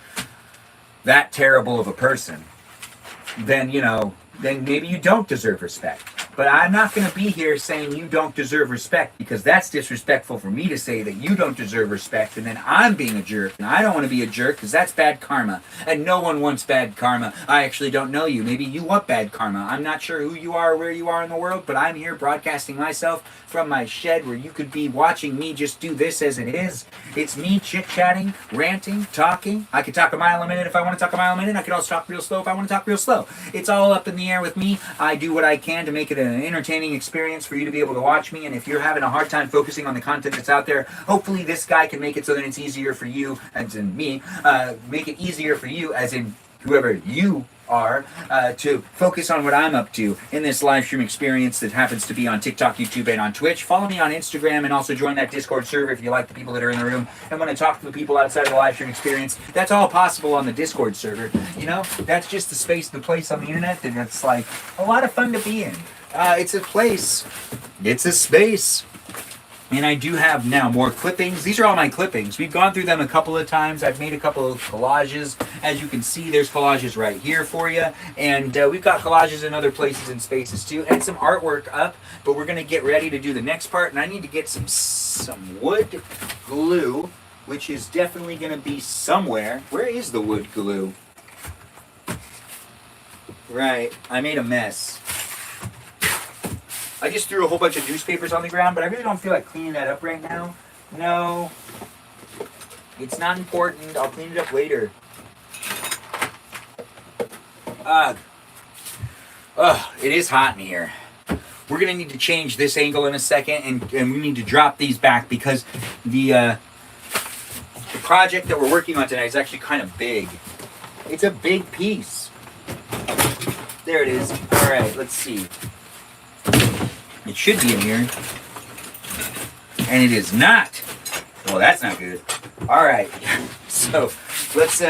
that terrible of a person. Then maybe you don't deserve respect. But I'm not going to be here saying you don't deserve respect, because that's disrespectful for me to say that you don't deserve respect and then I'm being a jerk. And I don't want to be a jerk, because that's bad karma. And no one wants bad karma. I actually don't know you. Maybe you want bad karma. I'm not sure who you are or where you are in the world, but I'm here broadcasting myself from my shed where you could be watching me just do this as it is. It's me chit-chatting, ranting, talking. I could talk a mile a minute if I want to talk a mile a minute. I could also talk real slow if I want to talk real slow. It's all up in the air with me. I do what I can to make it an entertaining experience for you to be able to watch me. And if you're having a hard time focusing on the content that's out there, hopefully this guy can make it so that it's easier for you, as in me, make it easier for you, as in whoever you are, to focus on what I'm up to in this live stream experience that happens to be on TikTok, YouTube, and on Twitch. Follow me on Instagram and also join that Discord server if you like the people that are in the room and want to talk to the people outside of the live stream experience. That's all possible on the Discord server. That's just the space, the place on the internet that it's like a lot of fun to be in. It's a place. It's a space. And I do have now more clippings. These are all my clippings. We've gone through them a couple of times. I've made a couple of collages. As you can see, there's collages right here for you. And we've got collages in other places and spaces too. And some artwork up. But we're going to get ready to do the next part. And I need to get some wood glue, which is definitely going to be somewhere. Where is the wood glue? Right. I made a mess. I just threw a whole bunch of newspapers on the ground, but I really don't feel like cleaning that up right now. No. It's not important. I'll clean it up later. It is hot in here. We're going to need to change this angle in a second, and we need to drop these back because the project that we're working on tonight is actually kind of big. It's a big piece. There it is. All right, let's see. It should be in here. And it is not. Well, that's not good. All right. So let's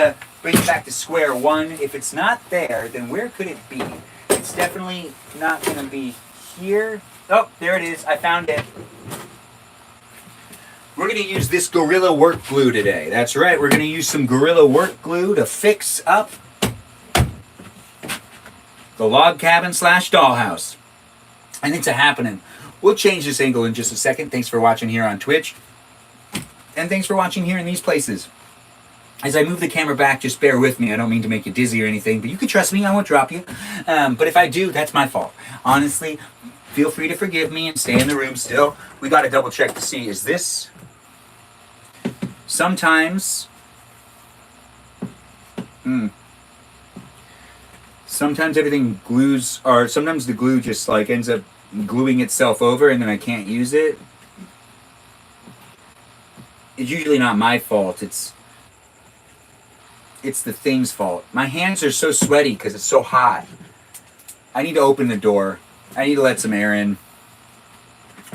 bring it back to square one. If it's not there, then where could it be? It's definitely not going to be here. Oh, there it is. I found it. We're going to use this Gorilla Work Glue today. That's right. We're going to use some Gorilla Work Glue to fix up the log cabin / dollhouse. And it's a happening. We'll change this angle in just a second. Thanks for watching here on Twitch. And thanks for watching here in these places. As I move the camera back, just bear with me. I don't mean to make you dizzy or anything, but you can trust me. I won't drop you. But if I do, that's my fault. Honestly, feel free to forgive me and stay in the room still. We got to double check to see, is this... Sometimes... Sometimes everything glues, or sometimes the glue just like ends up gluing itself over and then I can't use it. It's usually not my fault. It's the thing's fault. My hands are so sweaty because it's so hot. I need to open the door. I need to let some air in.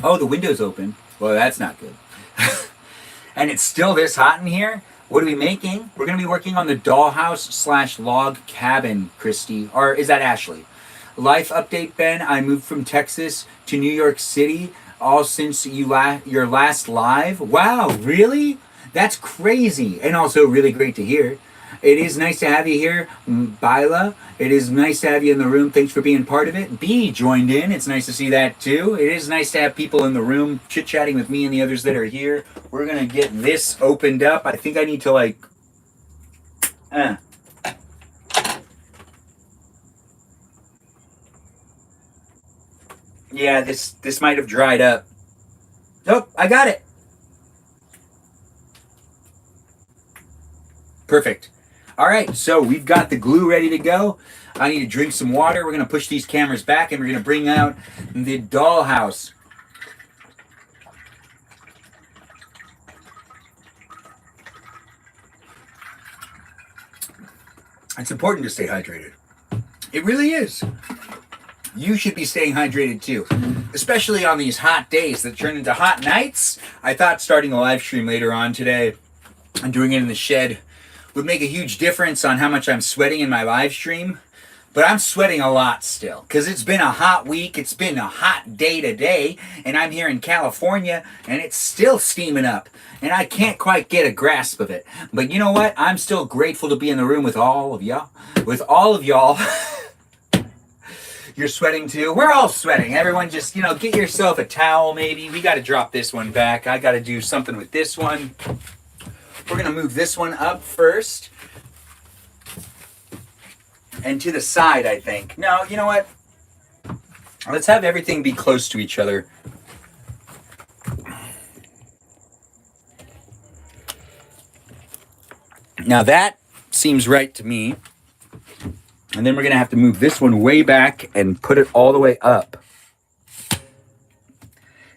Oh, the window's open. Well, that's not good. And it's still this hot in here? What are we making? We're going to be working on the dollhouse / log cabin, Christy. Or is that Ashley? Life update, Ben. I moved from Texas to New York City all since your last live. Wow, really? That's crazy. And also really great to hear. It is nice to have you here, Bila. It is nice to have you in the room. Thanks for being part of it. B joined in. It's nice to see that too. It is nice to have people in the room chit-chatting with me and the others that are here. We're going to get this opened up. I think I need to like... Yeah, this might have dried up. Oh, I got it. Perfect. All right, so we've got the glue ready to go. I need to drink some water. We're going to push these cameras back and we're going to bring out the dollhouse. It's important to stay hydrated. It really is. you should be staying hydrated too, especially on these hot days that turn into hot nights. I thought starting a live stream later on today and doing it in the shed would make a huge difference on how much I'm sweating in my live stream. But I'm sweating a lot still because it's been a hot week. It's been a hot day today, and I'm here in California, and it's still steaming up, and I can't quite get a grasp of it. But you know what? I'm still grateful to be in the room with all of y'all. With all of y'all. You're sweating too. We're all sweating. Everyone just, get yourself a towel maybe. We got to drop this one back. I got to do something with this one. We're going to move this one up first. And to the side, I think. No, you know what? Let's have everything be close to each other. Now that seems right to me. And then we're going to have to move this one way back and put it all the way up.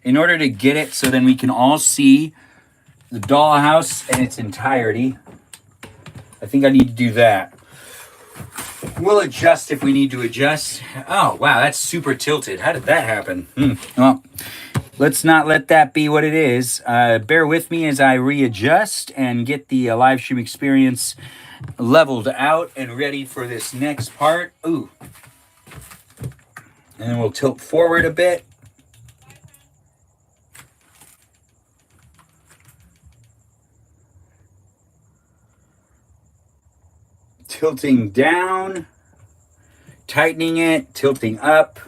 In order to get it so then we can all see the dollhouse in its entirety. I think I need to do that. We'll adjust if we need to adjust. Oh, wow, that's super tilted. How did that happen? Well, let's not let that be what it is. Bear with me as I readjust and get the live stream experience leveled out and ready for this next part. Ooh. And then we'll tilt forward a bit. Tilting down, tightening it, tilting up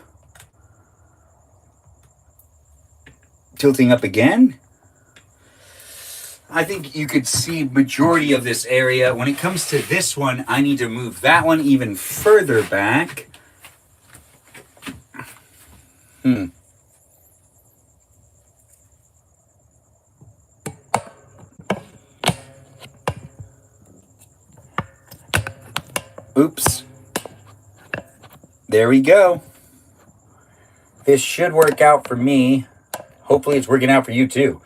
again. I think you could see majority of this area. When it comes to this one, I need to move that one even further back. Oops. There we go. This should work out for me. Hopefully it's working out for you too.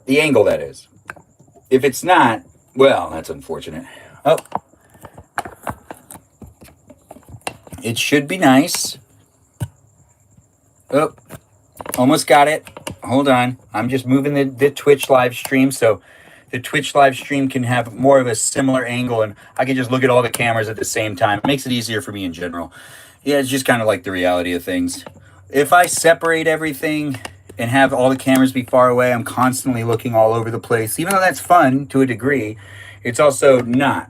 The angle, that is. If it's not, well, that's unfortunate. Oh. It should be nice. Oh. Almost got it. Hold on. I'm just moving the Twitch live stream so the Twitch live stream can have more of a similar angle and I can just look at all the cameras at the same time. It makes it easier for me in general. Yeah, it's just kind of like the reality of things. If I separate everything and have all the cameras be far away, I'm constantly looking all over the place. Even though that's fun to a degree, it's also not.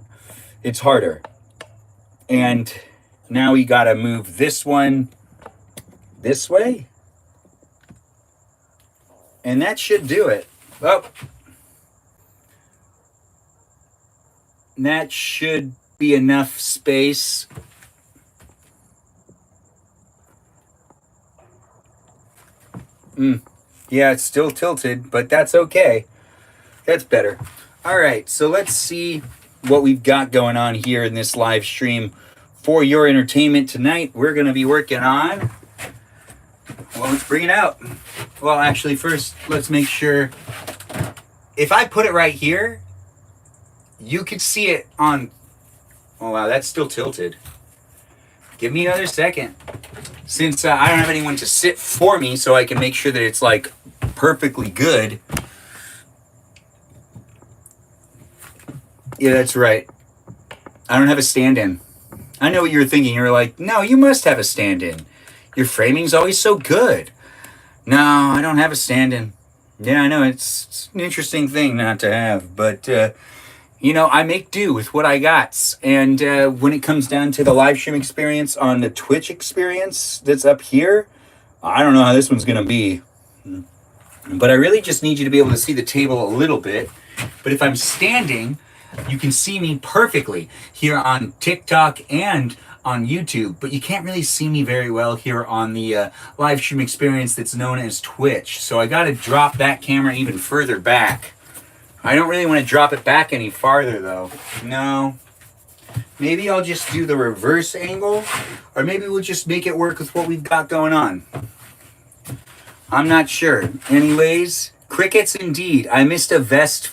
It's harder. And now we got to move this one this way. And that should do it. Oh. That should be enough space. Yeah, it's still tilted, but that's okay. That's better. All right, so let's see what we've got going on here in this live stream for your entertainment tonight. We're going to be working on... Well, let's bring it out. Well, actually, first, let's make sure... If I put it right here... You could see it on... Oh, wow, that's still tilted. Give me another second. Since I don't have anyone to sit for me so I can make sure that it's, like, perfectly good. Yeah, that's right. I don't have a stand-in. I know what you were thinking. You were like, no, you must have a stand-in. Your framing's always so good. No, I don't have a stand-in. Yeah, I know. It's an interesting thing not to have, but... I make do with what I got. And when it comes down to the live stream experience on the Twitch experience that's up here, I don't know how this one's going to be. But I really just need you to be able to see the table a little bit. But if I'm standing, you can see me perfectly here on TikTok and on YouTube. But you can't really see me very well here on the live stream experience that's known as Twitch. So I got to drop that camera even further back. I don't really want to drop it back any farther, though. No. Maybe I'll just do the reverse angle, or maybe we'll just make it work with what we've got going on. I'm not sure. Anyways, crickets indeed. I missed a vest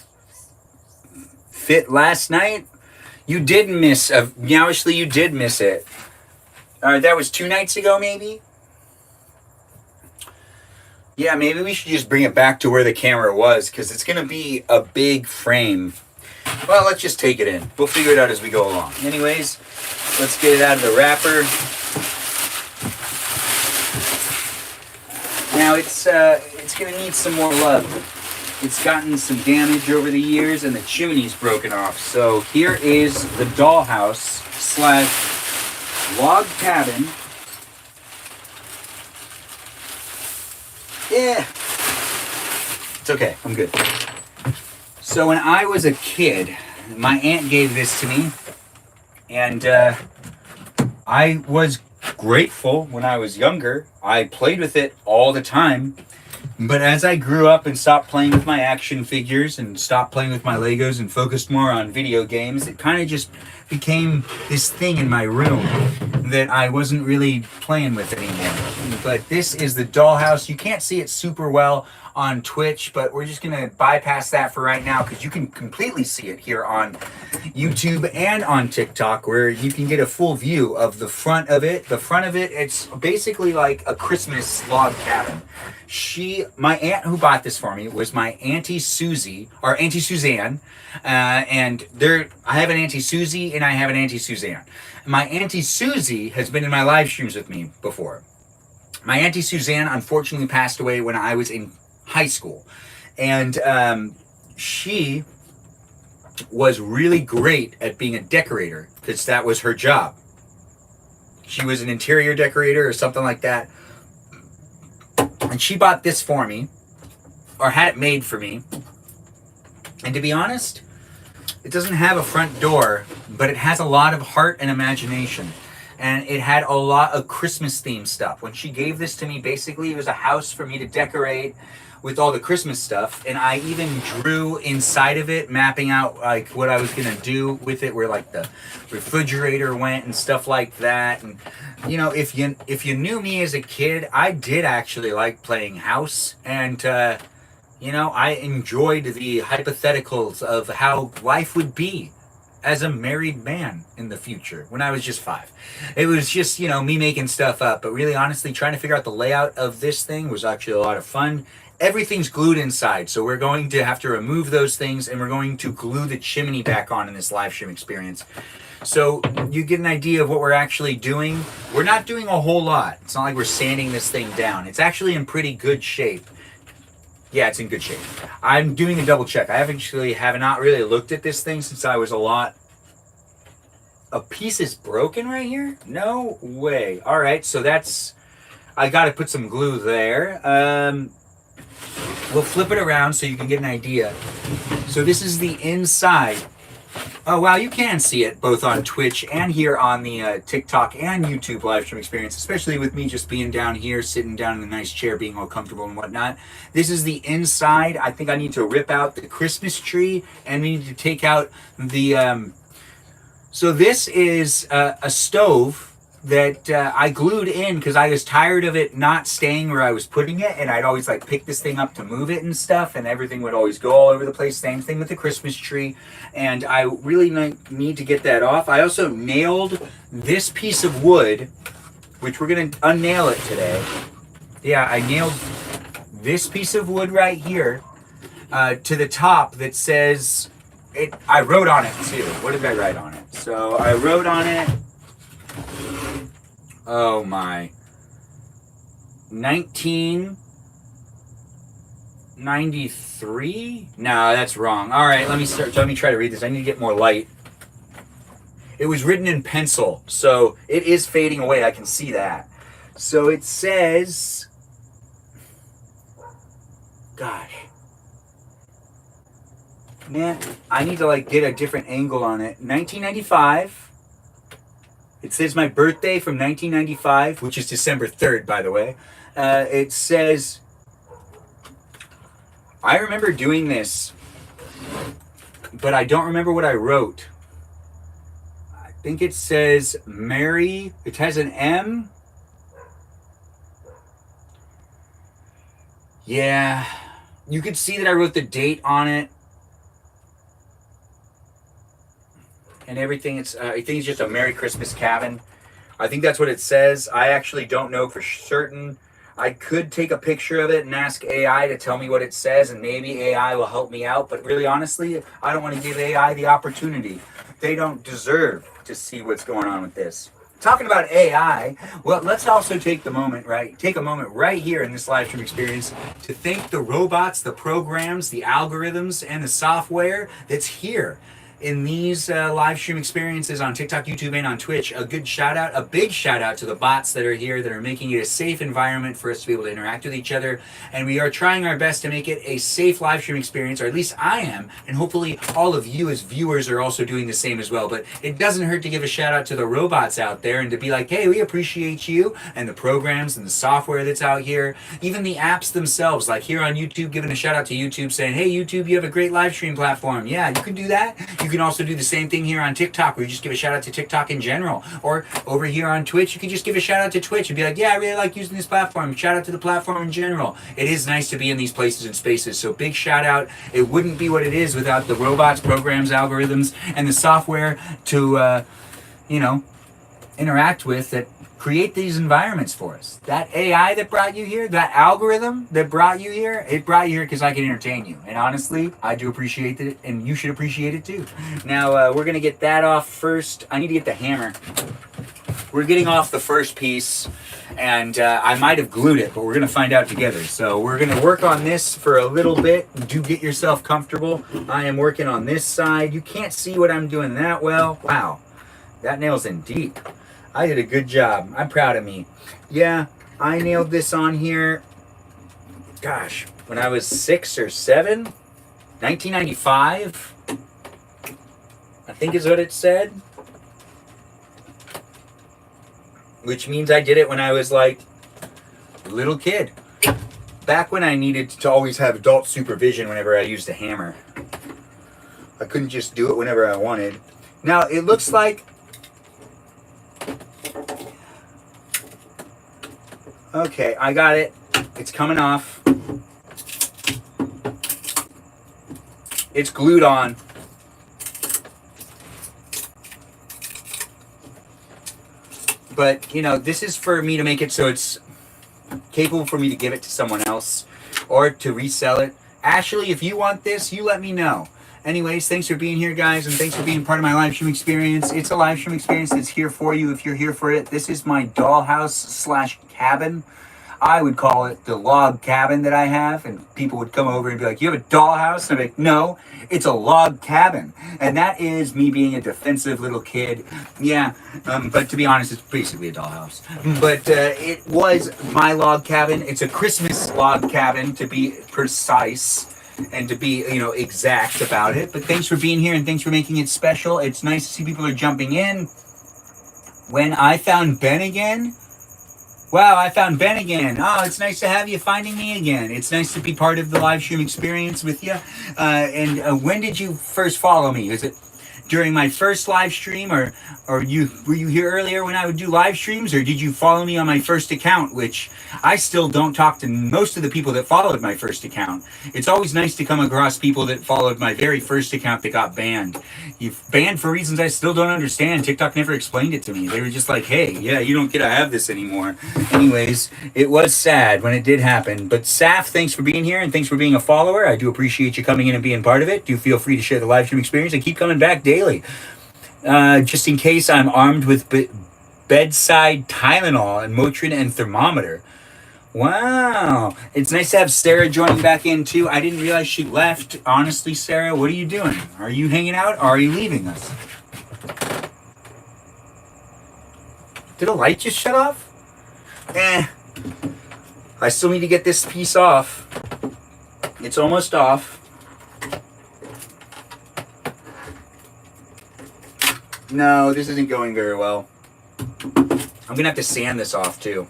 fit last night. You did miss, Meowishly, you did miss it. That was 2 nights ago, maybe? Yeah, maybe we should just bring it back to where the camera was, because it's going to be a big frame. Well, let's just take it in. We'll figure it out as we go along. Anyways, let's get it out of the wrapper. Now, it's going to need some more love. It's gotten some damage over the years, and the chimney's broken off. So here is the dollhouse / log cabin. Yeah, it's okay. I'm good. So when I was a kid, my aunt gave this to me, and I was grateful when I was younger. I played with it all the time. But as I grew up and stopped playing with my action figures and stopped playing with my Legos and focused more on video games, it kind of just became this thing in my room that I wasn't really playing with anymore. But this is the dollhouse. You can't see it super well on Twitch, but we're just going to bypass that for right now because you can completely see it here on YouTube and on TikTok, where you can get a full view of the front of it. The front of it, it's basically like a Christmas log cabin. My aunt who bought this for me was my Auntie Susie, or Auntie Suzanne, and I have an Auntie Susie and I have an Auntie Suzanne. My Auntie Susie has been in my live streams with me before. My Auntie Suzanne unfortunately passed away when I was in high school, and she was really great at being a decorator because that was her job. She was an interior decorator or something like that. And she bought this for me, or had it made for me. And to be honest, it doesn't have a front door, but it has a lot of heart and imagination. And it had a lot of Christmas themed stuff. When she gave this to me, basically it was a house for me to decorate with all the Christmas stuff. And I even drew inside of it, mapping out like what I was gonna do with it, where like the refrigerator went and stuff like that. And you know, if you knew me as a kid, I did actually like playing house, and you know, I enjoyed the hypotheticals of how life would be as a married man in the future when I was just 5. It was just, you know, me making stuff up, but really honestly trying to figure out the layout of this thing was actually a lot of fun. Everything's glued inside, so we're going to have to remove those things, and we're going to glue the chimney back on in this live stream experience. So you get an idea of what we're actually doing. We're not doing a whole lot. It's not like we're sanding this thing down. It's actually in pretty good shape. Yeah, it's in good shape. I'm doing a double check. I have not really looked at this thing since I was a piece is broken right here? No way. All right, so I got to put some glue there. We'll flip it around so you can get an idea. So this is the inside. Oh, wow, you can see it both on Twitch and here on the TikTok and YouTube live stream experience, especially with me just being down here, sitting down in a nice chair, being all comfortable and whatnot. This is the inside. I think I need to rip out the Christmas tree, and we need to take out the... So this is a stove that I glued in because I was tired of it not staying where I was putting it, and I'd always like pick this thing up to move it and stuff, and everything would always go all over the place. Same thing with the Christmas tree, and I really need to get that off. I also nailed this piece of wood, which we're going to unnail it today. Yeah, I nailed this piece of wood right here to the top that says... I wrote on it too. What did I write on it? So I wrote on it, oh my, 1993? No, that's wrong. All right, let me try to read this. I need to get more light. It was written in pencil, so it is fading away. I can see that. So it says, gosh. Man, I need to like get a different angle on it. 1995. It says my birthday from 1995, which is December 3rd, by the way. It says, I remember doing this, but I don't remember what I wrote. I think it says Mary. It has an M. Yeah. You could see that I wrote the date on it. And everything. I think it's just a Merry Christmas cabin I think that's what it says. I actually don't know for certain. I could take a picture of it and ask AI to tell me what it says, and maybe AI will help me out. But really, honestly, I don't want to give AI the opportunity. They don't deserve to see what's going on with this. Talking about AI, well, let's also take a moment right here in this live stream experience to thank the robots, the programs, the algorithms, and the software that's here in these live stream experiences on TikTok, YouTube, and on Twitch. A big shout out to the bots that are here that are making it a safe environment for us to be able to interact with each other. And we are trying our best to make it a safe live stream experience, or at least I am. And hopefully all of you as viewers are also doing the same as well. But it doesn't hurt to give a shout out to the robots out there and to be like, hey, we appreciate you, and the programs and the software that's out here. Even the apps themselves, like here on YouTube, giving a shout out to YouTube saying, hey, YouTube, you have a great live stream platform. Yeah, you can do that. You can also do the same thing here on TikTok, where you just give a shout out to TikTok in general. Or over here on Twitch, you can just give a shout out to Twitch and be like, yeah, I really like using this platform. Shout out to the platform in general. It is nice to be in these places and spaces. So big shout out. It wouldn't be what it is without the robots, programs, algorithms, and the software to, interact with that create these environments for us. That AI that brought you here, that algorithm that brought you here, it brought you here because I can entertain you. And honestly, I do appreciate it, and you should appreciate it too. Now, we're going to get that off first. I need to get the hammer. We're getting off the first piece, and I might have glued it, but we're going to find out together. So we're going to work on this for a little bit. Do get yourself comfortable. I am working on this side. You can't see what I'm doing that well. Wow, that nail's in deep. I did a good job. I'm proud of me. Yeah, I nailed this on here, gosh, when I was 6 or 7, 1995, I think is what it said. Which means I did it when I was like a little kid. Back when I needed to always have adult supervision whenever I used a hammer. I couldn't just do it whenever I wanted. Now, it looks like... Okay, I got it. It's coming off. It's glued on. But, this is for me to make it so it's capable for me to give it to someone else or to resell it. Ashley, if you want this, you let me know. Anyways, thanks for being here, guys, and thanks for being part of my live stream experience. It's a live stream experience that's here for you if you're here for it. This is my dollhouse/cabin. I would call it the log cabin that I have, and people would come over and be like, you have a dollhouse? And I'm like, no, it's a log cabin. And that is me being a defensive little kid. Yeah, but to be honest, it's basically a dollhouse. But it was my log cabin. It's a Christmas log cabin, to be precise. And to be, exact about it. But thanks for being here, and thanks for making it special. It's nice to see people are jumping in. When I found Ben again, wow, I found Ben again. Oh, it's nice to have you finding me again. It's nice to be part of the live stream experience with you. And when did you first follow me? Was it during my first live stream, or were you here earlier when I would do live streams, or did you follow me on my first account, which I still don't talk to most of the people that followed my first account. It's always nice to come across people that followed my very first account that got banned. You've banned for reasons I still don't understand. TikTok never explained it to me. They were just like, hey, yeah, you don't get to have this anymore. Anyways, it was sad when it did happen. But Saf, thanks for being here, and thanks for being a follower. I do appreciate you coming in and being part of it. Do feel free to share the live stream experience and keep coming back daily. Just in case, I'm armed with bedside Tylenol and Motrin and thermometer. Wow. It's nice to have Sarah joining back in too. I didn't realize she left. Honestly, Sarah, what are you doing? Are you hanging out, or are you leaving us? Did a light just shut off? I still need to get this piece off. It's almost off. No, this isn't going very well. I'm gonna have to sand this off too.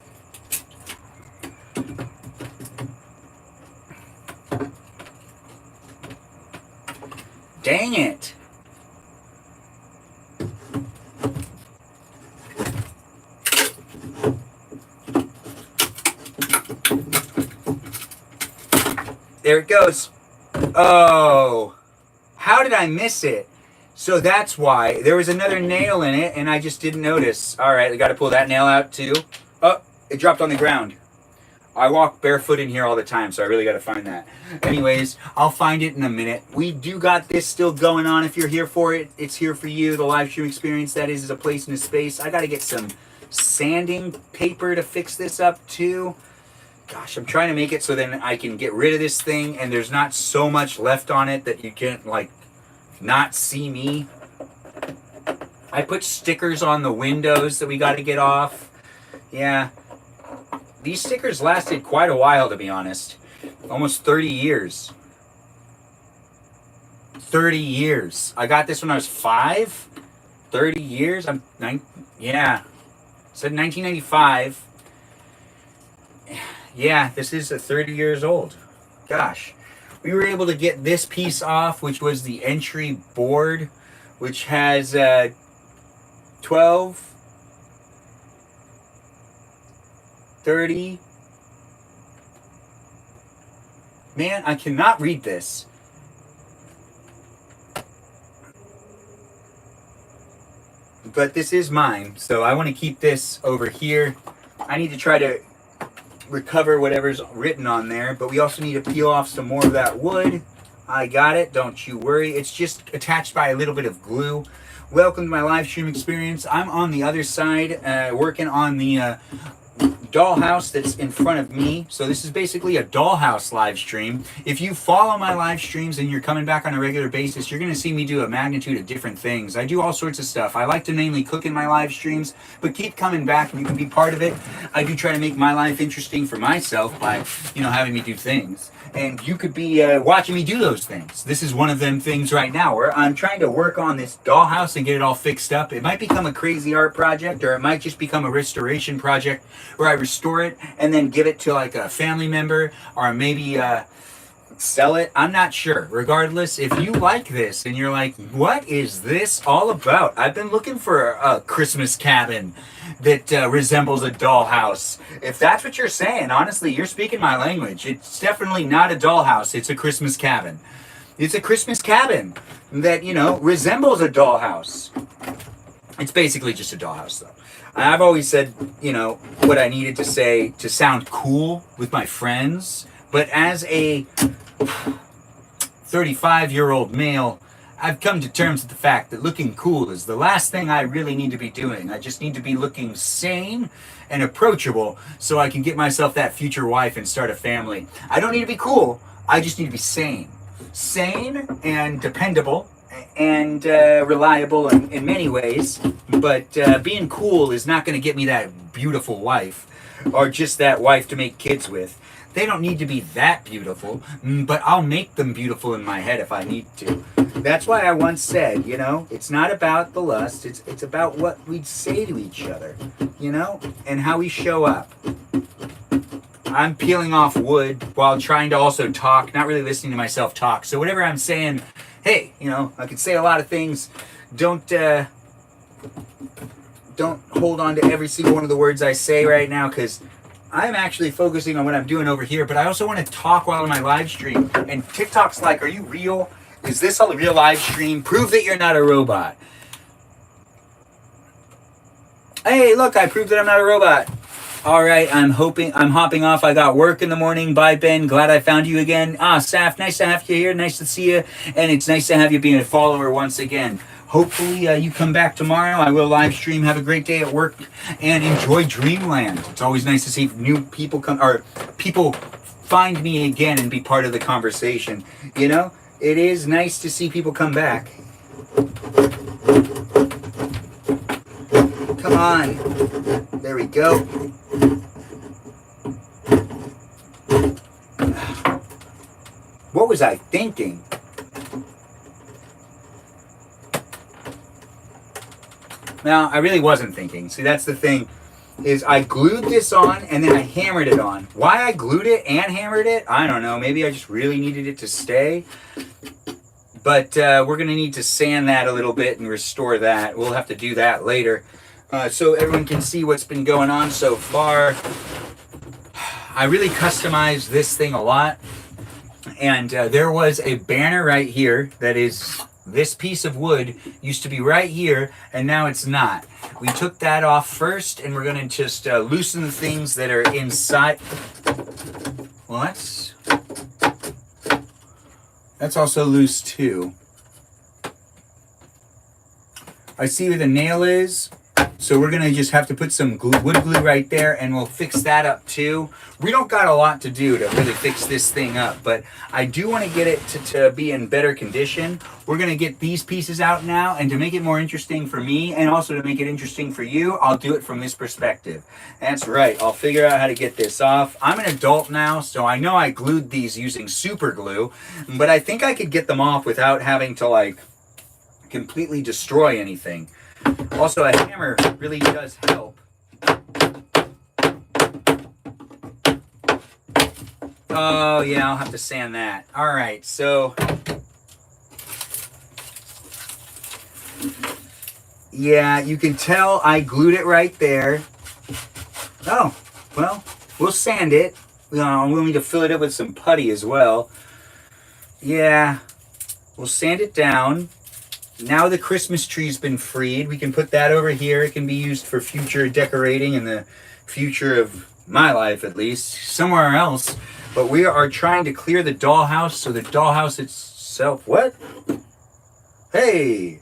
Dang it. There it goes. Oh, how did I miss it? So that's why. There was another nail in it, and I just didn't notice. All right, I got to pull that nail out too. Oh, it dropped on the ground. I walk barefoot in here all the time, so I really got to find that. Anyways, I'll find it in a minute. We do got this still going on. If you're here for it, it's here for you. The live stream experience, that is a place and a space. I got to get some sanding paper to fix this up too. Gosh, I'm trying to make it so then I can get rid of this thing and there's not so much left on it that you can't, like, not see me. I put stickers on the windows that we got to get off. Yeah. These stickers lasted quite a while, to be honest. Almost 30 years. 30 years. I got this when I was 5. 30 years? Yeah. Said 1995. Yeah, this is 30 years old. Gosh. We were able to get this piece off, which was the entry board, which has 12... 30. Man, I cannot read this. But this is mine, so I want to keep this over here. I need to try to recover whatever's written on there, but we also need to peel off some more of that wood. I got it, don't you worry. It's just attached by a little bit of glue. Welcome to my live stream experience. I'm on the other side, working on the dollhouse that's in front of me. So this is basically a dollhouse live stream. If you follow my live streams and you're coming back on a regular basis, you're going to see me do a magnitude of different things. I do all sorts of stuff. I like to mainly cook in my live streams, but keep coming back and you can be part of it. I do try to make my life interesting for myself by, having me do things. And you could be watching me do those things. This is one of them things right now where I'm trying to work on this dollhouse and get it all fixed up. It might become a crazy art project, or it might just become a restoration project where I restore it and then give it to like a family member, or maybe sell it. I'm not sure. Regardless, if you like this and you're like, what is this all about? I've been looking for a Christmas cabin that resembles a dollhouse. If that's what you're saying, honestly, you're speaking my language. It's definitely not a dollhouse. It's a Christmas cabin. It's a Christmas cabin that, resembles a dollhouse. It's basically just a dollhouse, though. I've always said, what I needed to say to sound cool with my friends. But as a 35-year-old male, I've come to terms with the fact that looking cool is the last thing I really need to be doing. I just need to be looking sane and approachable so I can get myself that future wife and start a family. I don't need to be cool. I just need to be sane. Sane and dependable and reliable in many ways. But being cool is not going to get me that beautiful wife or just that wife to make kids with. They don't need to be that beautiful, but I'll make them beautiful in my head if I need to. That's why I once said, it's not about the lust, it's about what we say to each other, and how we show up. I'm peeling off wood while trying to also talk, not really listening to myself talk. So whatever I'm saying, hey, I could say a lot of things. Don't hold on to every single one of the words I say right now, because I'm actually focusing on what I'm doing over here, but I also want to talk while in my live stream. And TikTok's like, are you real? Is this a real live stream? Prove that you're not a robot. Hey, look, I proved that I'm not a robot. All right, I'm hopping off. I got work in the morning. Bye, Ben. Glad I found you again. Saf, nice to have you here. Nice to see you. And it's nice to have you being a follower once again. Hopefully you come back tomorrow. I will live stream. Have a great day at work and enjoy Dreamland. It's always nice to see new people come, or people find me again and be part of the conversation. It is nice to see people come back. Come on. There we go. What was I thinking? Now, I really wasn't thinking. See, that's the thing, is I glued this on and then I hammered it on. Why I glued it and hammered it, I don't know. Maybe I just really needed it to stay. But we're going to need to sand that a little bit and restore that. We'll have to do that later. So everyone can see what's been going on so far. I really customized this thing a lot. And there was a banner right here that is This piece of wood used to be right here, and now it's not. We took that off first, and we're going to just loosen the things that are inside. Well, that's also loose too. I see where the nail is, so we're gonna just have to put some wood glue right there, and we'll fix that up too. We don't got a lot to do to really fix this thing up, but I do want to get it to be in better condition. We're gonna get these pieces out now, and to make it more interesting for me, and also to make it interesting for you, I'll do it from this perspective. That's right, I'll figure out how to get this off. I'm an adult now, so I know I glued these using super glue, but I think I could get them off without having to like completely destroy anything. Also, a hammer really does help. Oh yeah, I'll have to sand that. All right, so yeah, you can tell I glued it right there. Oh, well, we'll sand it. We'll need to fill it up with some putty as well. Yeah, we'll sand it down. Now the Christmas tree's been freed. We can put that over here. It can be used for future decorating in the future of my life, at least, somewhere else. But we are trying to clear the dollhouse, so the dollhouse itself... What? Hey!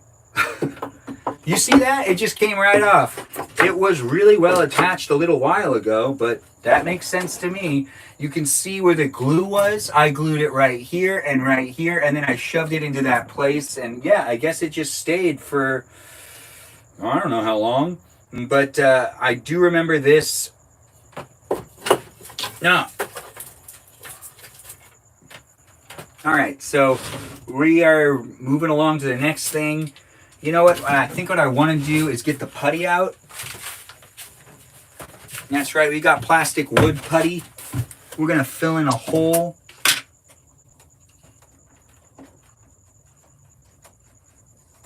You see that? It just came right off. It was really well attached a little while ago, but that makes sense to me. You can see where the glue was. I glued it right here, and then I shoved it into that place. And yeah, I guess it just stayed for, I don't know how long. But I do remember this. No. All right, so we are moving along to the next thing. You know what? I think what I want to do is get the putty out. That's right, we got plastic wood putty. We're going to fill in a hole.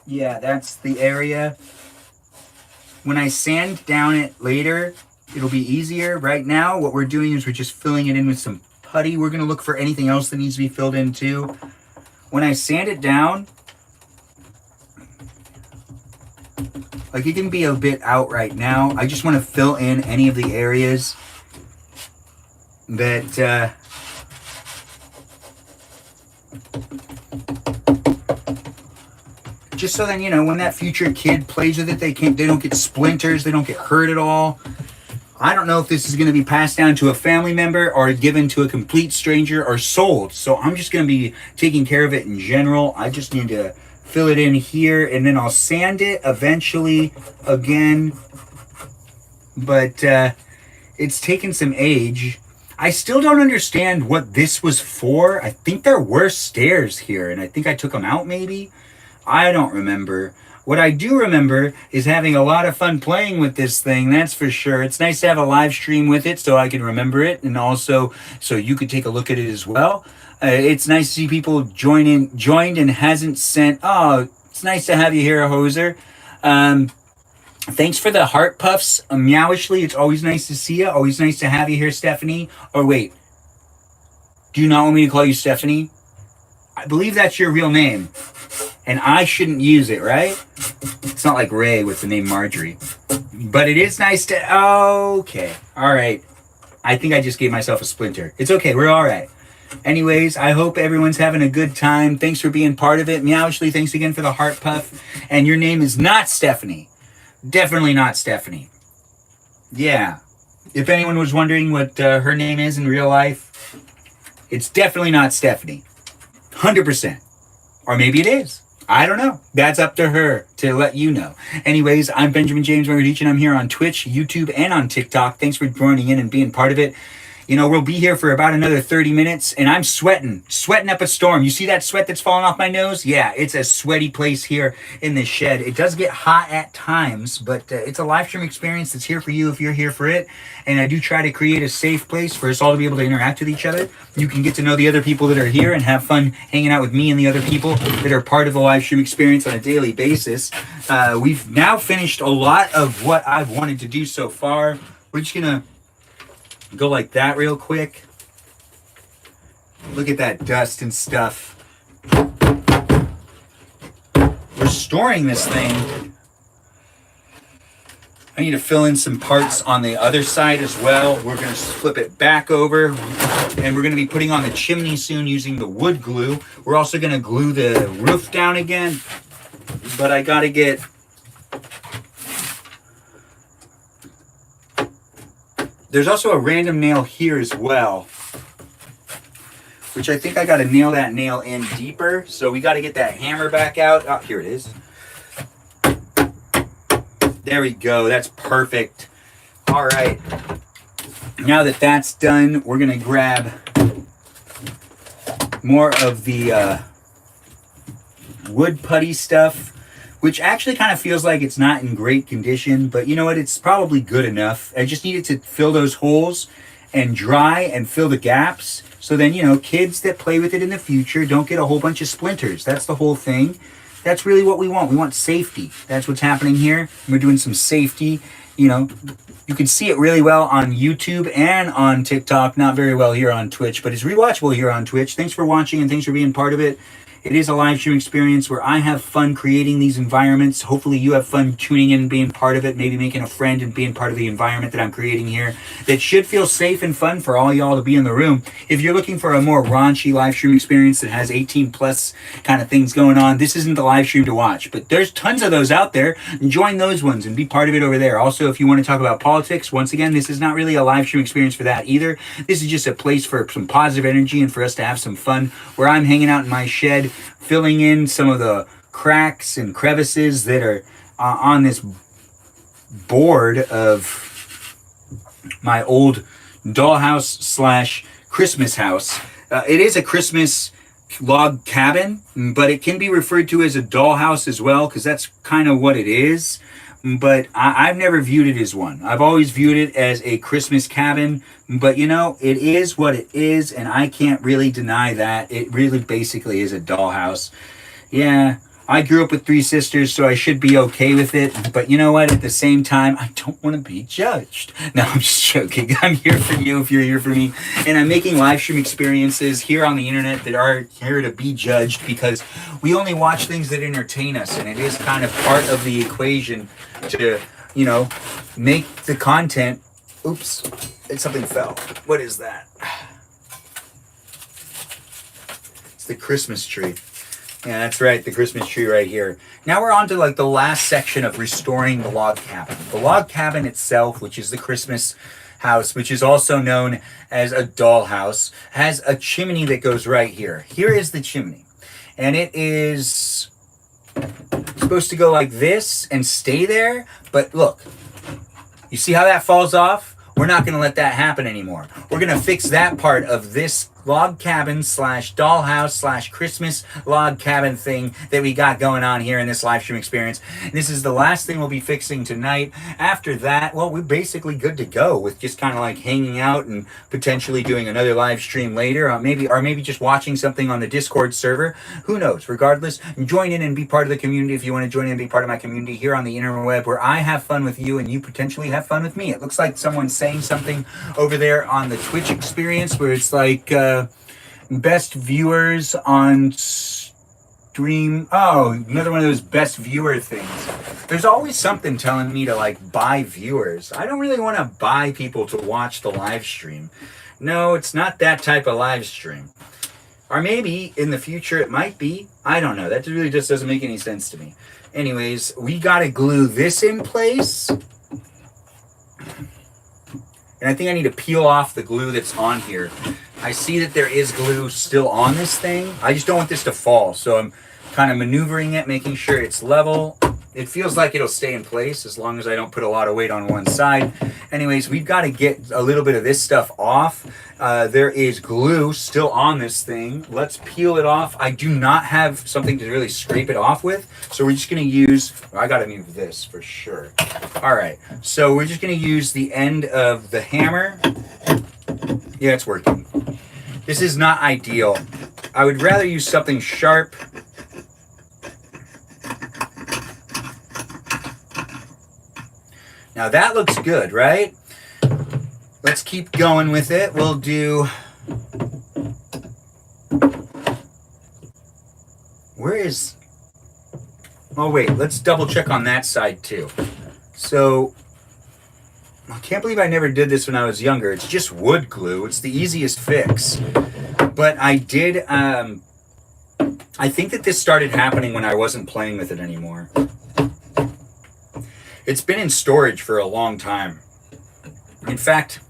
Yeah, that's the area. When I sand down it later, it'll be easier. Right now, what we're doing is we're just filling it in with some putty. We're going to look for anything else that needs to be filled in too. When I sand it down, like it can be a bit out right now. I just want to fill in any of the areas that just so then, you know, when that future kid plays with it, they don't get splinters, they don't get hurt at all. I don't know if this is going to be passed down to a family member or given to a complete stranger or sold. So I'm just going to be taking care of it in general. I just need to fill it in here, and then I'll sand it eventually again. But it's taken some age. I still don't understand what this was for. I think there were stairs here, and I think I took them out maybe. I don't remember. What I do remember is having a lot of fun playing with this thing, that's for sure. It's nice to have a live stream with it so I can remember it, and also so you could take a look at it as well. It's nice to see people joined and hasn't sent. Oh, it's nice to have you here, Hoser. Thanks for the heart puffs, Meowishly. It's always nice to see you. Always nice to have you here, Stephanie. Or wait, do you not want me to call you Stephanie? I believe that's your real name, and I shouldn't use it, right? It's not like Ray with the name Marjorie, but it is nice to. Okay, all right. I think I just gave myself a splinter. It's okay. We're all right. Anyways, I hope everyone's having a good time. Thanks for being part of it. Meowishly, thanks again for the heart puff. And your name is not Stephanie. Definitely not Stephanie. Yeah. If anyone was wondering what her name is in real life, it's definitely not Stephanie. 100%. Or maybe it is. I don't know. That's up to her to let you know. Anyways, I'm Benjamin James Magrdichian. I'm here on Twitch, YouTube, and on TikTok. Thanks for joining in and being part of it. You know, we'll be here for about another 30 minutes, and I'm sweating up a storm. You see that sweat that's falling off my nose? Yeah, it's a sweaty place here in this shed. It does get hot at times, but it's a live stream experience that's here for you if you're here for it. And I do try to create a safe place for us all to be able to interact with each other. You can get to know the other people that are here and have fun hanging out with me and the other people that are part of the live stream experience on a daily basis. We've now finished a lot of what I've wanted to do so far. We're just gonna go like that real quick. Look at that dust and stuff. restoring this thing, I need to fill in some parts on the other side as well. We're going to flip it back over, and we're going to be putting on the chimney soon using the wood glue. We're also going to glue the roof down again, but I got to get... There's also a random nail here as well, which I think I got to nail that nail in deeper. So we got to get that hammer back out. Oh, here it is. There we go. That's perfect. All right. Now that that's done, we're going to grab more of the wood putty stuff, which actually kind of feels like it's not in great condition, but you know what? It's probably good enough. I just needed to fill those holes and dry and fill the gaps. So then, you know, kids that play with it in the future don't get a whole bunch of splinters. That's the whole thing. That's really what we want. We want safety. That's what's happening here. We're doing some safety. You know, you can see it really well on YouTube and on TikTok. Not very well here on Twitch, but it's rewatchable here on Twitch. Thanks for watching and thanks for being part of it. It is a live stream experience where I have fun creating these environments. Hopefully you have fun tuning in and being part of it, maybe making a friend and being part of the environment that I'm creating here. That should feel safe and fun for all y'all to be in the room. If you're looking for a more raunchy live stream experience that has 18 plus kind of things going on, this isn't the live stream to watch. But there's tons of those out there. Join those ones and be part of it over there. Also, if you want to talk about politics, once again, this is not really a live stream experience for that either. This is just a place for some positive energy and for us to have some fun where I'm hanging out in my shed, filling in some of the cracks and crevices that are on this board of my old dollhouse slash Christmas house. It is a Christmas log cabin, but it can be referred to as a dollhouse as well, because that's kind of what it is. But I've never viewed it as one. I've always viewed it as a Christmas cabin. But, you know, it is what it is, and I can't really deny that. It really basically is a dollhouse. Yeah, I grew up with 3 sisters, so I should be okay with it. But you know what? At the same time, I don't want to be judged. No, I'm just joking. I'm here for you if you're here for me. And I'm making live stream experiences here on the internet that are here to be judged, because we only watch things that entertain us. And it is kind of part of the equation to, you know, make the content. Oops, something fell. What is that? It's the Christmas tree. Yeah, that's right, the Christmas tree right here. Now we're on to like the last section of restoring the log cabin. The log cabin itself, which is the Christmas house, which is also known as a dollhouse, has a chimney that goes right here. Here is the chimney. And it is supposed to go like this and stay there. But look, you see how that falls off? We're not going to let that happen anymore. We're going to fix that part of this log cabin slash dollhouse slash Christmas log cabin thing that we got going on here in this live stream experience. This is the last thing we'll be fixing tonight. After that, well, we're basically good to go with just kind of like hanging out and potentially doing another live stream later, or maybe just watching something on the Discord server. Who knows? Regardless, join in and be part of the community if you want to join in and be part of my community here on the interweb, where I have fun with you and you potentially have fun with me. It looks like someone's saying something over there on the Twitch experience where it's like best viewers on stream. Oh, another one of those best viewer things. There's always something telling me to like buy viewers. I don't really want to buy people to watch the live stream. No, it's not that type of live stream. Or maybe in the future it might be. I don't know. That really just doesn't make any sense to me. Anyways, we got to glue this in place. And I think I need to peel off the glue that's on here. I see that there is glue still on this thing. I just don't want this to fall. So I'm kind of maneuvering it, making sure it's level. It feels like it'll stay in place as long as I don't put a lot of weight on one side. Anyways, we've got to get a little bit of this stuff off. There is glue still on this thing. Let's peel it off. I do not have something to really scrape it off with. So we're just going to use, I got to move this for sure. All right. So we're just going to use the end of the hammer. Yeah, it's working. This is not ideal. I would rather use something sharp. Now that looks good, right? Let's keep going with it. We'll do... Where is... Oh wait, let's double check on that side too. So I can't believe I never did this when I was younger. It's just wood glue. It's the easiest fix. But I did, I think that this started happening when I wasn't playing with it anymore. It's been in storage for a long time. In fact,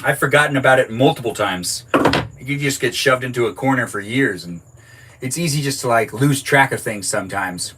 I've forgotten about it multiple times. You just get shoved into a corner for years, and it's easy just to like lose track of things sometimes.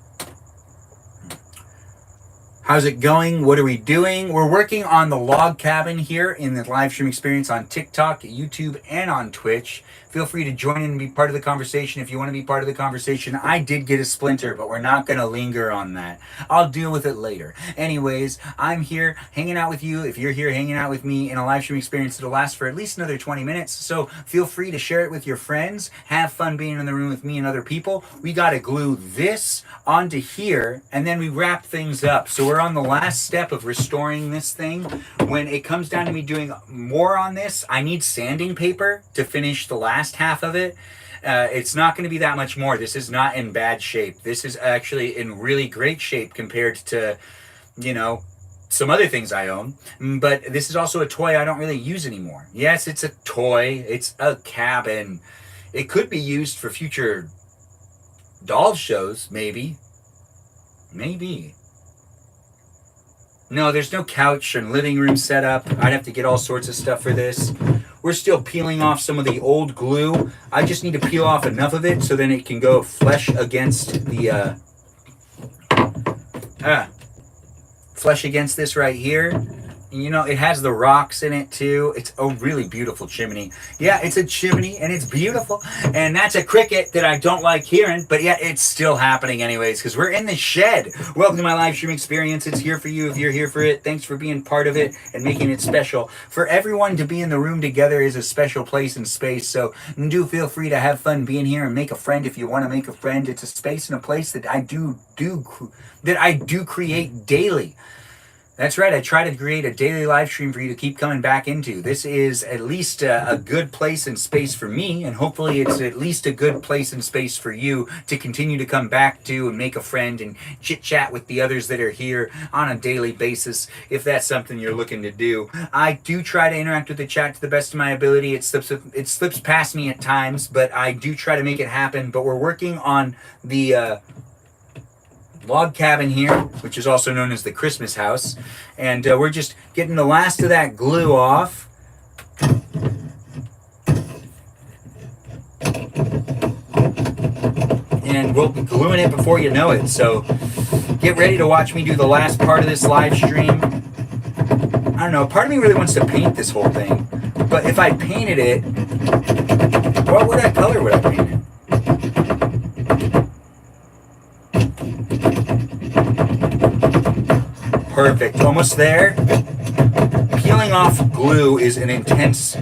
How's it going? What are we doing? We're working on the log cabin here in the live stream experience on TikTok, YouTube, and on Twitch. Feel free to join in and be part of the conversation if you want to be part of the conversation. I did get a splinter, but we're not going to linger on that. I'll deal with it later. Anyways, I'm here hanging out with you. If you're here hanging out with me in a live stream experience that'll last for at least another 20 minutes, so feel free to share it with your friends. Have fun being in the room with me and other people. We got to glue this onto here, and then we wrap things up. So we're on the last step of restoring this thing. When it comes down to me doing more on this, I need sanding paper to finish the last half of it. It's not going to be that much more. This is not in bad shape. This is actually in really great shape compared to, you know, some other things I own. But this is also a toy I don't really use anymore. Yes, it's a toy. It's a cabin. It could be used for future doll shows, maybe. Maybe. No, there's no couch and living room setup. I'd have to get all sorts of stuff for this. We're still peeling off some of the old glue. I just need to peel off enough of it so then it can go flush against the flush against this right here. You know, it has the rocks in it too. It's a really beautiful chimney. Yeah, it's a chimney and it's beautiful. And that's a cricket that I don't like hearing, but yet it's still happening anyways because we're in the shed. Welcome to my live stream experience. It's here for you if you're here for it. Thanks for being part of it and making it special. For everyone to be in the room together is a special place and space. So do feel free to have fun being here and make a friend if you want to make a friend. It's a space and a place that I do create daily. That's right. I try to create a daily live stream for you to keep coming back into. This is at least a good place and space for me, and hopefully it's at least a good place and space for you to continue to come back to and make a friend and chit-chat with the others that are here on a daily basis, if that's something you're looking to do. I do try to interact with the chat to the best of my ability. It slips past me at times, but I do try to make it happen. But we're working on the log cabin here, which is also known as the Christmas house, and we're just getting the last of that glue off. And we'll be gluing it before you know it, so get ready to watch me do the last part of this live stream. I don't know, part of me really wants to paint this whole thing, but if I painted it, what color would I paint it? Perfect, almost there. Peeling off glue is an intense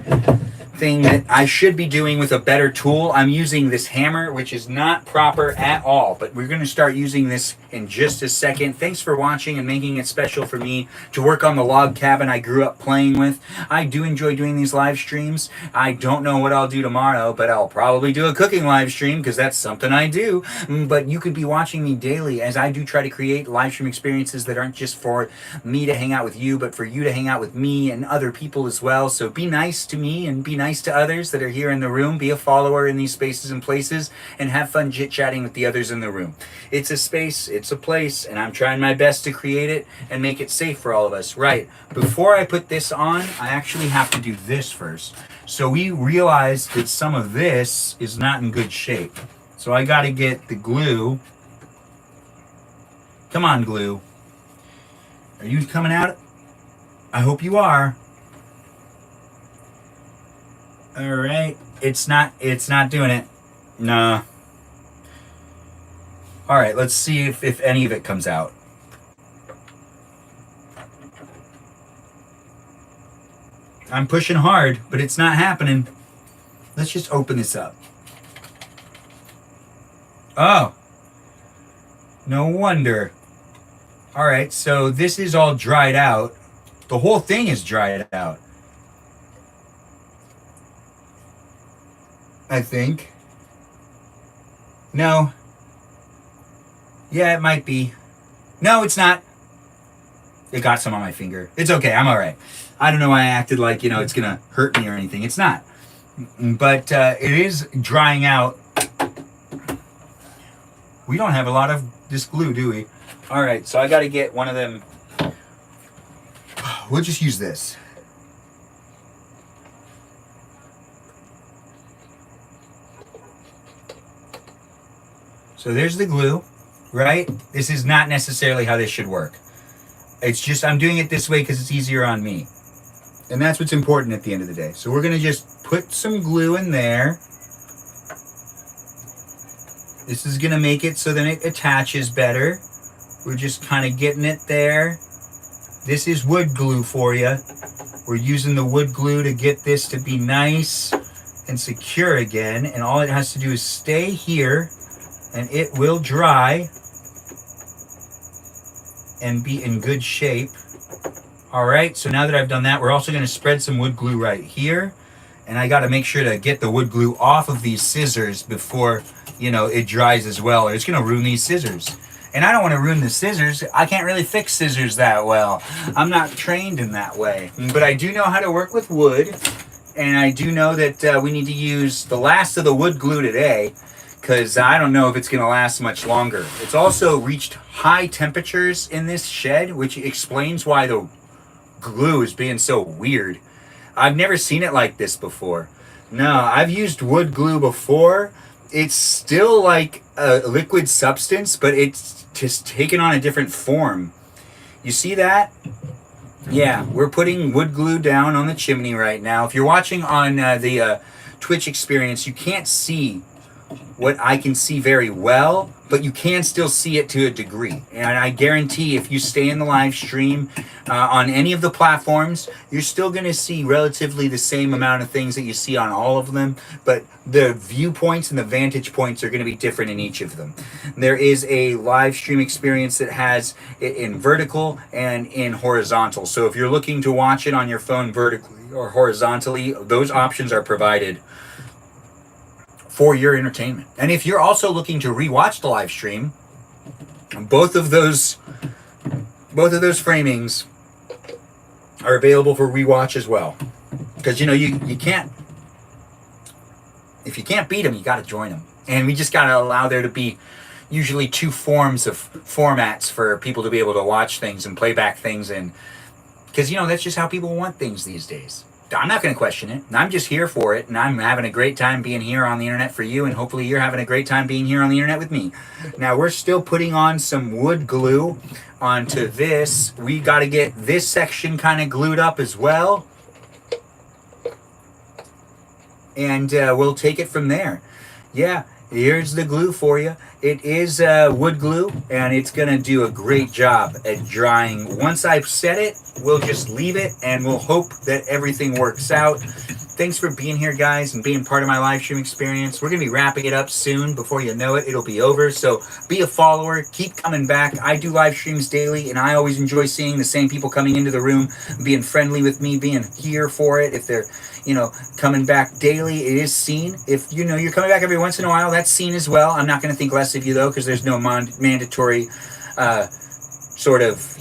thing that I should be doing with a better tool. I'm using this hammer, which is not proper at all, but we're going to start using this in just a second. Thanks for watching and making it special for me to work on the log cabin I grew up playing with. I do enjoy doing these live streams. I don't know what I'll do tomorrow, but I'll probably do a cooking live stream because that's something I do. But you could be watching me daily as I do try to create live stream experiences that aren't just for me to hang out with you, but for you to hang out with me and other people as well. So be nice to me and be nice to others that are here in the room. Be a follower in these spaces and places and have fun chit-chatting with the others in the room. It's a space, it's a place, and I'm trying my best to create it and make it safe for all of us. Right, before I put this on, I actually have to do this first. So we realized that some of this is not in good shape. So I got to get the glue. Come on, glue. Are you coming out? I hope you are. All right, it's not doing it. Nah. All right, let's see if any of it comes out. I'm pushing hard, but it's not happening. Let's just open this up. Oh, no wonder. All right, so this is all dried out. The whole thing is dried out, I think. No. Yeah, it might be. No, it's not. It got some on my finger. It's okay. I'm all right. I don't know why I acted like, it's going to hurt me or anything. It's not. But it is drying out. We don't have a lot of this glue, do we? All right, so I got to get one of them. We'll just use this. So there's the glue, right? This is not necessarily how this should work. It's just I'm doing it this way because it's easier on me. And that's what's important at the end of the day. So we're going to just put some glue in there. This is going to make it so that it attaches better. We're just kind of getting it there. This is wood glue for you. We're using the wood glue to get this to be nice and secure again. And all it has to do is stay here and it will dry and be in good shape. All right, so now that I've done that, we're also going to spread some wood glue right here. And I got to make sure to get the wood glue off of these scissors before, it dries as well, or it's going to ruin these scissors. And I don't want to ruin the scissors. I can't really fix scissors that well. I'm not trained in that way. But I do know how to work with wood. And I do know that we need to use the last of the wood glue today, because I don't know if it's going to last much longer. It's also reached high temperatures in this shed, which explains why the glue is being so weird. I've never seen it like this before. No, I've used wood glue before. It's still like a liquid substance, but it's just taken on a different form. You see that? Yeah, we're putting wood glue down on the chimney right now. If you're watching on the Twitch experience, you can't see what I can see very well, but you can still see it to a degree. And I guarantee if you stay in the live stream on any of the platforms, you're still going to see relatively the same amount of things that you see on all of them, but the viewpoints and the vantage points are going to be different in each of them. There is a live stream experience that has it in vertical and in horizontal. So if you're looking to watch it on your phone vertically or horizontally, those options are provided for your entertainment. And if you're also looking to rewatch the live stream, both of those framings are available for rewatch as well. Because you can't, if you can't beat them, you got to join them. And we just got to allow there to be usually two forms of formats for people to be able to watch things and play back things in. Because that's just how people want things these days. I'm not going to question it. I'm just here for it, and I'm having a great time being here on the internet for you, and hopefully you're having a great time being here on the internet with me. Now, we're still putting on some wood glue onto this. We got to get this section kind of glued up as well, and we'll take it from there. Yeah, here's the glue for you. It is wood glue, and it's going to do a great job at drying. Once I've set it, we'll just leave it, and we'll hope that everything works out. Thanks for being here, guys, and being part of my live stream experience. We're going to be wrapping it up soon. Before you know it, it'll be over. So be a follower. Keep coming back. I do live streams daily, and I always enjoy seeing the same people coming into the room, being friendly with me, being here for it. If they're coming back daily, it is seen. If you're coming back every once in a while, that's seen as well. I'm not going to think less of you, though, because there's no mandatory sort of,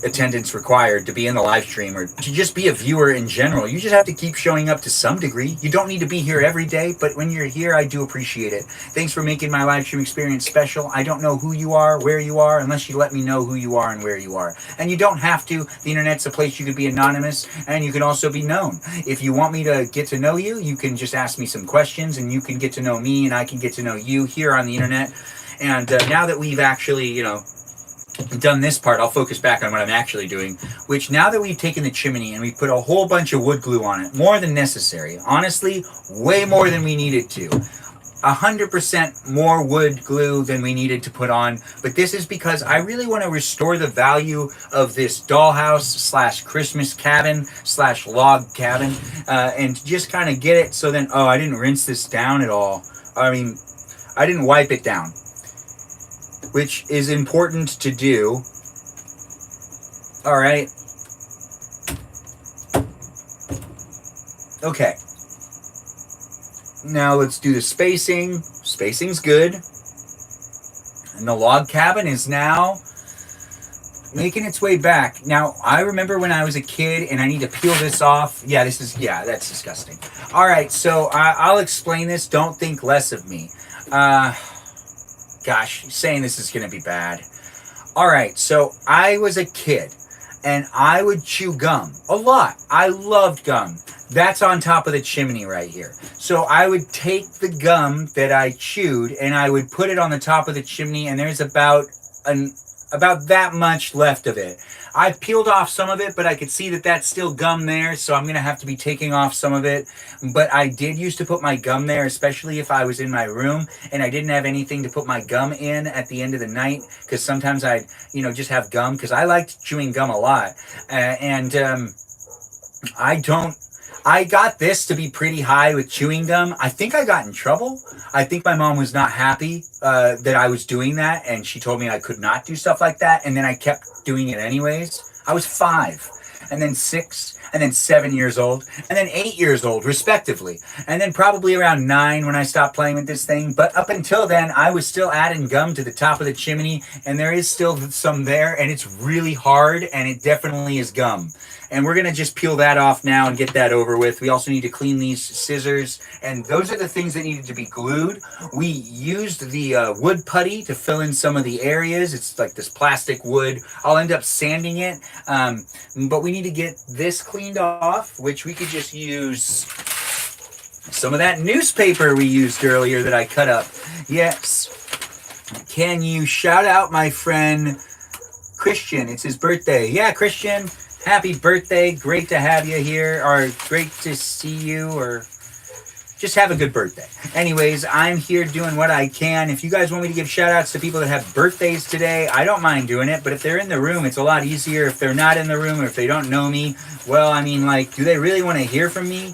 attendance required to be in the live stream or to just be a viewer in general. You just have to keep showing up to some degree. You don't need to be here every day, but when you're here, I do appreciate it. Thanks for making my live stream experience special. I don't know who you are, where you are, unless you let me know who you are and where you are. And you don't have to. The internet's a place you could be anonymous, and you can also be known. If you want me to get to know you, you can just ask me some questions, and you can get to know me, and I can get to know you here on the internet. And now that we've actually, done this part, I'll focus back on what I'm actually doing, which now that we've taken the chimney and we've put a whole bunch of wood glue on it, more than necessary, honestly, way more than we needed to. 100% more wood glue than we needed to put on, but this is because I really want to restore the value of this dollhouse slash Christmas cabin slash log cabin, and just kind of get it so then, I didn't rinse this down at all. I mean, I didn't wipe it down, which is important to do. All right. Okay. Now let's do the spacing. Spacing's good. And the log cabin is now making its way back. Now, I remember when I was a kid, and I need to peel this off. Yeah, that's disgusting. All right, so I'll explain this. Don't think less of me. Gosh, saying this is going to be bad. All right, so I was a kid, and I would chew gum a lot. I loved gum. That's on top of the chimney right here. So I would take the gum that I chewed, and I would put it on the top of the chimney, and there's about that much left of it. I peeled off some of it, but I could see that that's still gum there, so I'm going to have to be taking off some of it. But I did used to put my gum there, especially if I was in my room and I didn't have anything to put my gum in at the end of the night, because sometimes I'd, just have gum, because I liked chewing gum a lot. I got this to be pretty high with chewing gum. I think I got in trouble. I think my mom was not happy that I was doing that, and she told me I could not do stuff like that, and then I kept doing it anyways. I was 5, and then 6, and then 7 years old, and then 8 years old, respectively. And then probably around 9 when I stopped playing with this thing. But up until then, I was still adding gum to the top of the chimney, and there is still some there, and it's really hard, and it definitely is gum. And we're going to just peel that off now and get that over with. We also need to clean these scissors. And those are the things that needed to be glued. We used the wood putty to fill in some of the areas. It's like this plastic wood. I'll end up sanding it. But we need to get this cleaned off, which we could just use some of that newspaper we used earlier that I cut up. Yes. Can you shout out my friend Christian? It's his birthday. Yeah, Christian. Happy birthday. Great to have you here, or great to see you, or just have a good birthday. Anyways, I'm here doing what I can. If you guys want me to give shout outs to people that have birthdays today, I don't mind doing it, but if they're in the room, it's a lot easier. If they're not in the room, or if they don't know me, well, I mean, do they really want to hear from me?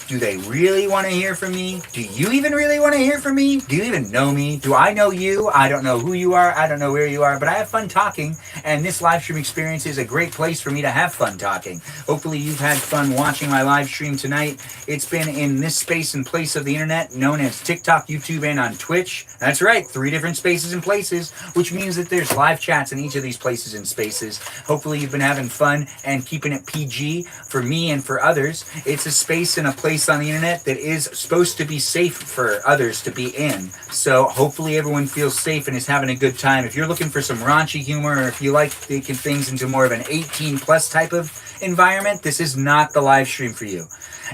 Do they really want to hear from me? Do you even really want to hear from me? Do you even know me? Do I know you? I don't know who you are. I don't know where you are, but I have fun talking, and this live stream experience is a great place for me to have fun talking. Hopefully you've had fun watching my live stream tonight. It's been in this space and place of the internet known as TikTok, YouTube, and on Twitch. That's right, 3 different spaces and places, which means that there's live chats in each of these places and spaces. Hopefully you've been having fun and keeping it PG for me and for others. It's a space and a place on the internet that is supposed to be safe for others to be in. So hopefully everyone feels safe and is having a good time. If you're looking for some raunchy humor, or if you like taking things into more of an 18 plus type of environment, this is not the live stream for you.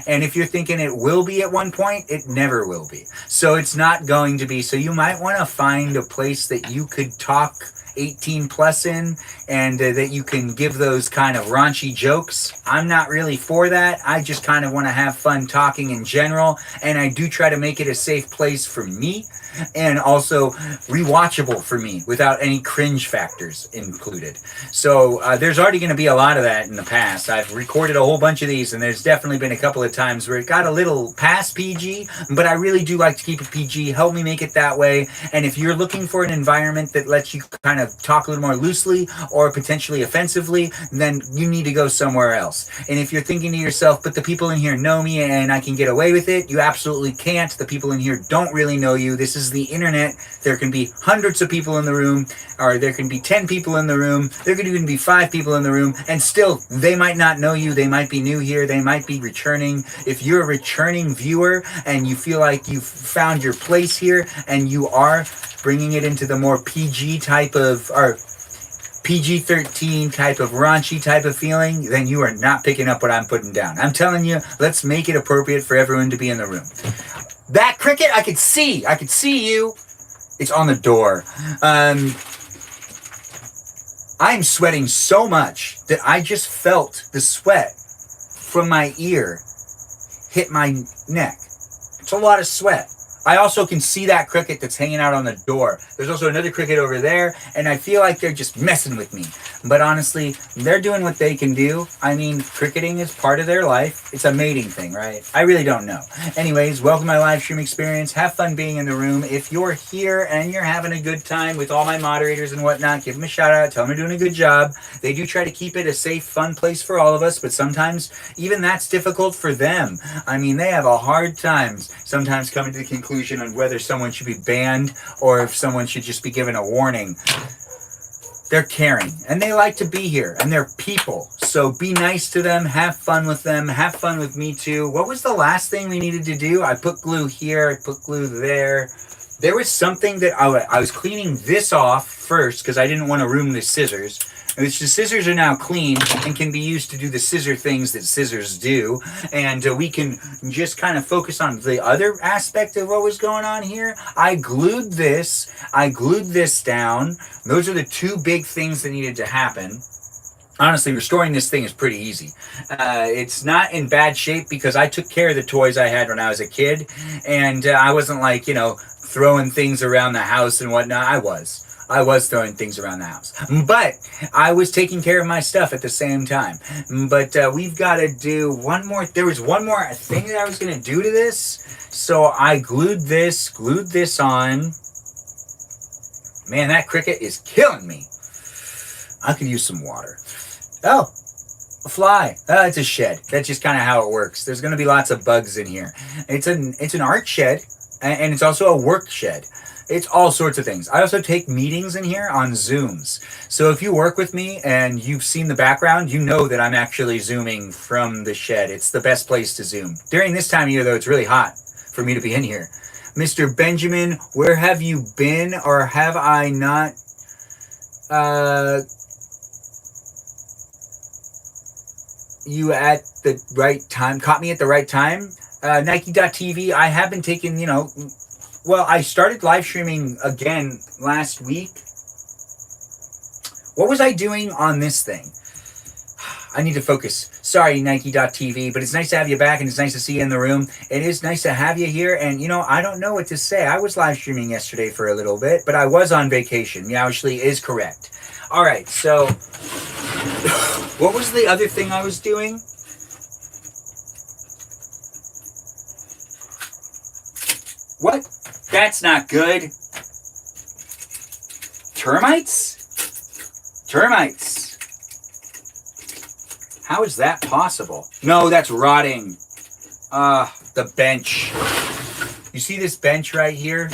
And if you're thinking it will be at one point, it never will be. So it's not going to be. So you might want to find a place that you could talk 18 plus in, and that you can give those kind of raunchy jokes. I'm not really for that. I just kind of want to have fun talking in general, and I do try to make it a safe place for me, and also rewatchable for me without any cringe factors included. So there's already going to be a lot of that in the past. I've recorded a whole bunch of these, and there's definitely been a couple of times where it got a little past PG, but I really do like to keep it PG. Help me make it that way. And if you're looking for an environment that lets you kind of talk a little more loosely or potentially offensively, then you need to go somewhere else. And if you're thinking to yourself, but the people in here know me and I can get away with it, you absolutely can't. The people in here don't really know you. This is the internet. There can be hundreds of people in the room, or there can be 10 people in the room. There could even be 5 people in the room, and still they might not know you. They might be new here. They might be returning. If you're a returning viewer and you feel like you've found your place here and you are bringing it into the more PG type of, or PG-13 type of raunchy type of feeling, then you are not picking up what I'm putting down. I'm telling you, let's make it appropriate for everyone to be in the room. That cricket, I could see you. It's on the door. I'm sweating so much that I just felt the sweat from my ear hit my neck. It's a lot of sweat. I also can see that cricket that's hanging out on the door. There's also another cricket over there, and I feel like they're just messing with me. But honestly, they're doing what they can do. I mean, cricketing is part of their life. It's a mating thing, right? I really don't know. Anyways, welcome to my live stream experience. Have fun being in the room. If you're here and you're having a good time with all my moderators and whatnot, give them a shout out. Tell them they're doing a good job. They do try to keep it a safe, fun place for all of us, but sometimes even that's difficult for them. I mean, they have a hard time sometimes coming to the conclusion conclusion on whether someone should be banned or if someone should just be given a warning. They're caring, and they like to be here, and they're people. So be nice to them, have fun with them, have fun with me too. What was the last thing we needed to do? I put glue here, I put glue there. There was something that I was cleaning this off first because I didn't want to ruin the scissors. Which the scissors are now clean and can be used to do the scissor things that scissors do. And we can just kind of focus on the other aspect of what was going on here. I glued this down. Those are the two big things that needed to happen. Honestly, restoring this thing is pretty easy. It's not in bad shape because I took care of the toys I had when I was a kid. And I wasn't like, throwing things around the house and whatnot. I was throwing things around the house, but I was taking care of my stuff at the same time. But we've got to do one more. There was one more thing that I was going to do to this. So I glued this on. Man, that cricket is killing me. I could use some water. Oh, a fly. It's a shed. That's just kind of how it works. There's going to be lots of bugs in here. It's an art shed, and it's also a work shed. It's all sorts of things. I also take meetings in here on Zooms. So if you work with me and you've seen the background, you know that I'm actually Zooming from the shed. It's the best place to Zoom. During this time of year, though, it's really hot for me to be in here. Mr. Benjamin, where have you been, or have I not... you at the right time, caught me at the right time? Nike.tv, I have been taking, well, I started live streaming again last week. What was I doing on this thing? I need to focus. Sorry, Nike.tv, but it's nice to have you back, and it's nice to see you in the room. It is nice to have you here, and, I don't know what to say. I was live streaming yesterday for a little bit, but I was on vacation. Meowishly is correct. All right, so what was the other thing I was doing? What? That's not good. Termites? Termites. How is that possible? No, that's rotting. The bench. You see this bench right here?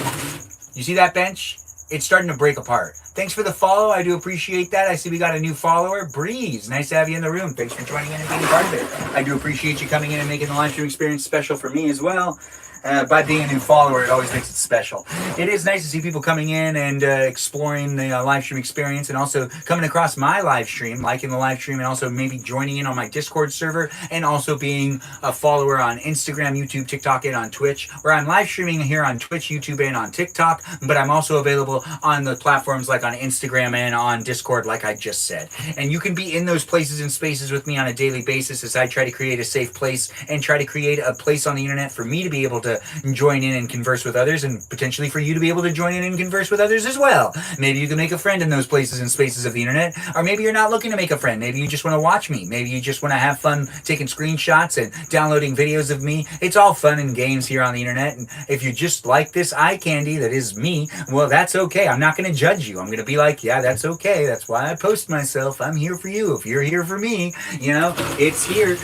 You see that bench? It's starting to break apart. Thanks for the follow. I do appreciate that. I see we got a new follower. Breeze. Nice to have you in the room. Thanks for joining in and being part of it. I do appreciate you coming in and making the live stream experience special for me as well. By being a new follower, it always makes it special. It is nice to see people coming in and exploring the live stream experience, and also coming across my live stream, liking the live stream, and also maybe joining in on my Discord server, and also being a follower on Instagram, YouTube, TikTok, and on Twitch, where I'm live streaming here on Twitch, YouTube, and on TikTok, but I'm also available on the platforms like on Instagram and on Discord, like I just said. And you can be in those places and spaces with me on a daily basis as I try to create a safe place and try to create a place on the internet for me to be able to join in and converse with others, and potentially for you to be able to join in and converse with others as well. Maybe you can make a friend in those places and spaces of the internet, or maybe you're not looking to make a friend. Maybe you just want to watch me. Maybe you just want to have fun taking screenshots and downloading videos of me. It's all fun and games here on the internet, and if you just like this eye candy that is me, well, that's okay. I'm not going to judge you. I'm going to be like, yeah, that's okay. That's why I post myself. I'm here for you. If you're here for me, it's here.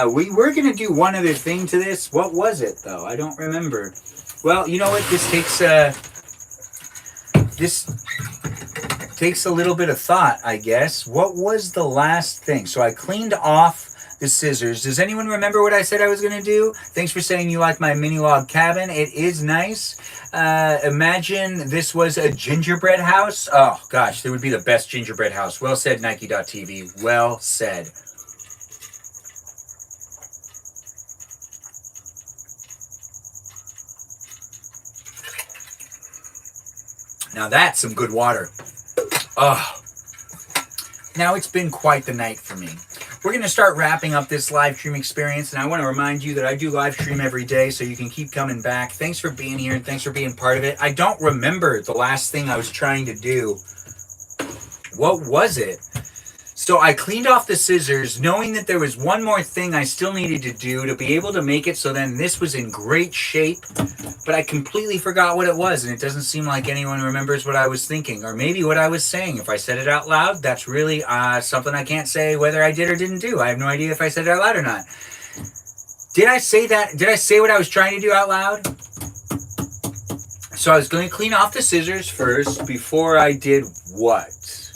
We were going to do one other thing to this. What was it, though? I don't remember. Well, you know what? This takes a little bit of thought, I guess. What was the last thing? So I cleaned off the scissors. Does anyone remember what I said I was going to do? Thanks for saying you like my mini log cabin. It is nice. Imagine this was a gingerbread house. Oh, gosh, it would be the best gingerbread house. Well said, Nike.tv. Well said. Now that's some good water. Oh. Now it's been quite the night for me. We're going to start wrapping up this live stream experience, and I want to remind you that I do live stream every day, so you can keep coming back. Thanks for being here, and thanks for being part of it. I don't remember the last thing I was trying to do. What was it? So I cleaned off the scissors, knowing that there was one more thing I still needed to do to be able to make it so then this was in great shape, but I completely forgot what it was, and it doesn't seem like anyone remembers what I was thinking, or maybe what I was saying. If I said it out loud, that's really something I can't say whether I did or didn't do. I have no idea if I said it out loud or not. Did I say that? Did I say what I was trying to do out loud? So I was going to clean off the scissors first before I did what?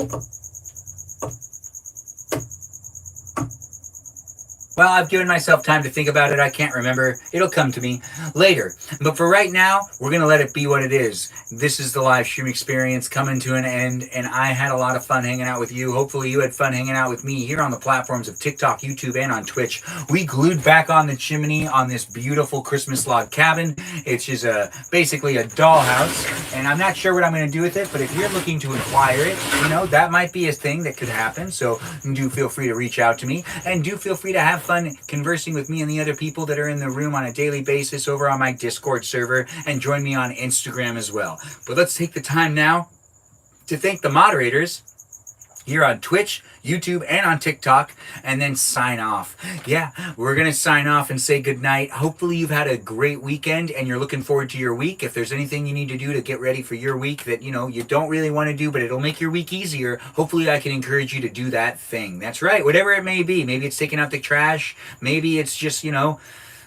Well, I've given myself time to think about it. I can't remember. It'll come to me later. But for right now, we're going to let it be what it is. This is the live stream experience coming to an end, and I had a lot of fun hanging out with you. Hopefully you had fun hanging out with me here on the platforms of TikTok, YouTube, and on Twitch. We glued back on the chimney on this beautiful Christmas log cabin. It's just basically a dollhouse, and I'm not sure what I'm going to do with it, but if you're looking to acquire it, that might be a thing that could happen. So do feel free to reach out to me, and do feel free to have fun conversing with me and the other people that are in the room on a daily basis over on my Discord server, and join me on Instagram as well. But let's take the time now to thank the moderators here on Twitch, YouTube, and on TikTok, and then sign off. Yeah, we're going to sign off and say goodnight. Hopefully you've had a great weekend and you're looking forward to your week. If there's anything you need to do to get ready for your week that, you don't really want to do, but it'll make your week easier, hopefully I can encourage you to do that thing. That's right, whatever it may be. Maybe it's taking out the trash. Maybe it's just,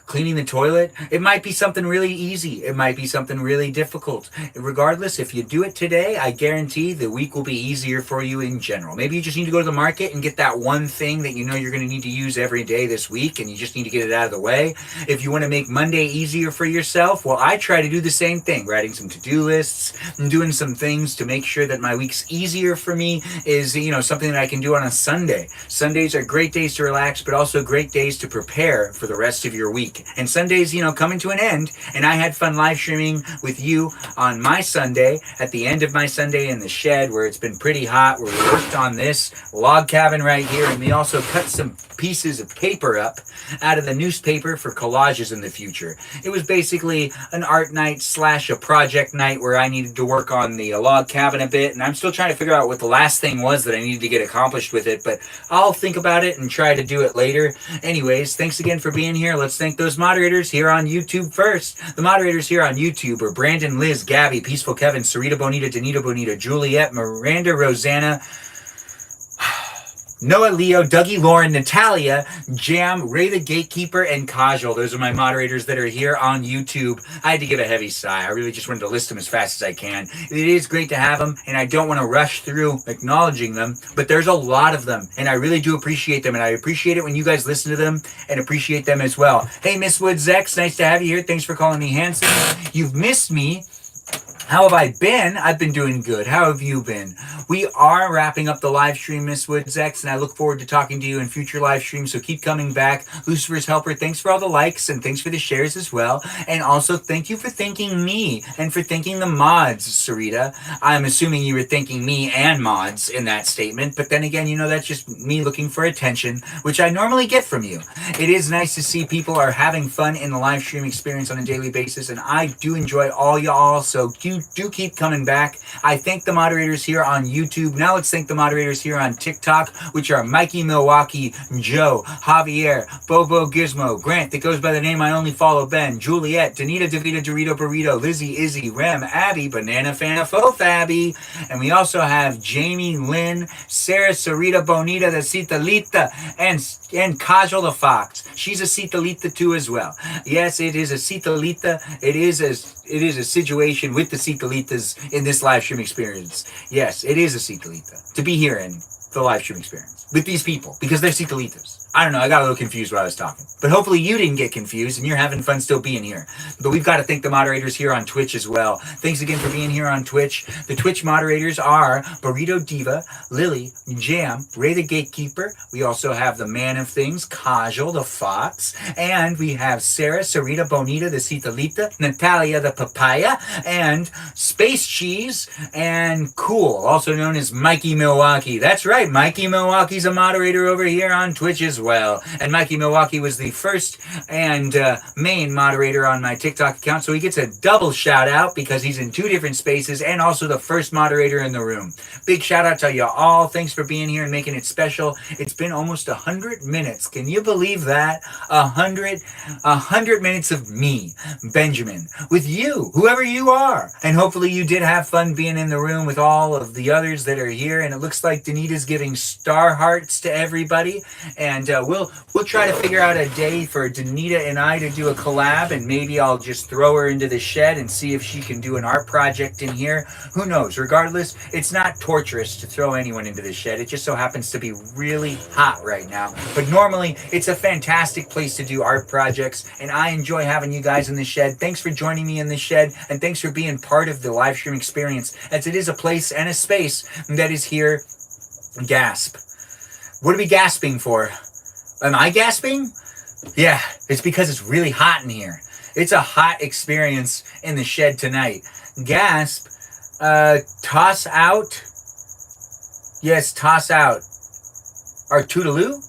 cleaning the toilet. It might be something really easy. It might be something really difficult. Regardless, if you do it today, I guarantee the week will be easier for you in general. Maybe you just need to go to the market and get that one thing that you're going to need to use every day this week, and you just need to get it out of the way. If you want to make Monday easier for yourself, well, I try to do the same thing. Writing some to-do lists and doing some things to make sure that my week's easier for me is, something that I can do on a Sunday. Sundays are great days to relax, but also great days to prepare for the rest of your week. And Sunday's, coming to an end, and I had fun live streaming with you on my Sunday, at the end of my Sunday in the shed where it's been pretty hot, where we worked on this log cabin right here, and we also cut some pieces of paper up out of the newspaper for collages in the future. It was basically an art night / a project night where I needed to work on the log cabin a bit, and I'm still trying to figure out what the last thing was that I needed to get accomplished with it, but I'll think about it and try to do it later. Anyways, thanks again for being here. Let's thank those moderators here on YouTube first. The moderators here on YouTube are Brandon, Liz, Gabby, Peaceful Kevin, Sarita Bonita, Danita Bonita, Juliet, Miranda, Rosanna, Noah, Leo, Dougie, Lauren, Natalia, Jam, Ray the Gatekeeper, and Kajal. Those are my moderators that are here on YouTube. I had to give a heavy sigh. I really just wanted to list them as fast as I can. It is great to have them, and I don't want to rush through acknowledging them, but there's a lot of them, and I really do appreciate them, and I appreciate it when you guys listen to them and appreciate them as well. Hey, Miss Woods X, nice to have you here. Thanks for calling me handsome. You've missed me. How have I been? I've been doing good. How have you been? We are wrapping up the live stream, Miss Woods X, and I look forward to talking to you in future live streams, so keep coming back. Lucifer's Helper, thanks for all the likes, and thanks for the shares as well. And also, thank you for thanking me, and for thanking the mods, Sarita. I'm assuming you were thanking me and mods in that statement, but then again, that's just me looking for attention, which I normally get from you. It is nice to see people are having fun in the live stream experience on a daily basis, and I do enjoy all y'all, so do keep coming back. I thank the moderators here on YouTube. Now let's thank the moderators here on TikTok, which are Mikey Milwaukee, Joe, Javier, Bobo Gizmo, Grant, that goes by the name I Only Follow Ben, Juliet, Danita, Davita, Dorito, Burrito, Lizzie, Izzy, Rem, Abby, Banana Fana, Fabby, and we also have Jamie, Lynn, Sarah, Sarita, Bonita, the Citalita, and Kajal the Fox. She's a Citalita too as well. Yes, it is a Citalita. It is a situation with the Citalitas in this live stream experience. Yes, it is a Citalita to be here in the live stream experience with these people because they're Citalitas. I don't know, I got a little confused while I was talking. But hopefully you didn't get confused and you're having fun still being here. But we've got to thank the moderators here on Twitch as well. Thanks again for being here on Twitch. The Twitch moderators are Burrito Diva, Lily, Jam, Ray the Gatekeeper. We also have the Man of Things, Kajal the Fox. And we have Sarah, Sarita, Bonita, the Citalita, Natalia, the Papaya, and Space Cheese, and Cool, also known as Mikey Milwaukee. That's right, Mikey Milwaukee's a moderator over here on Twitch as well. And Mikey Milwaukee was the first and main moderator on my TikTok account, so he gets a double shout out because he's in 2 different spaces and also the first moderator in the room. Big shout out to you all. Thanks for being here and making it special. It's been almost 100 minutes. Can you believe that? 100 minutes of me, Benjamin, with you, whoever you are. And hopefully you did have fun being in the room with all of the others that are here. And it looks like Danita's giving star hearts to everybody. And we'll try to figure out a day for Danita and I to do a collab, and maybe I'll just throw her into the shed and see if she can do an art project in here. Who knows? Regardless, it's not torturous to throw anyone into the shed. It just so happens to be really hot right now. But normally, it's a fantastic place to do art projects, and I enjoy having you guys in the shed. Thanks for joining me in the shed, and thanks for being part of the live stream experience, as it is a place and a space that is here. Gasp. What are we gasping for? Am I gasping? Yeah, it's because it's really hot in here. It's a hot experience in the shed tonight. Gasp. Toss out. Yes, toss out. Our Toodaloo?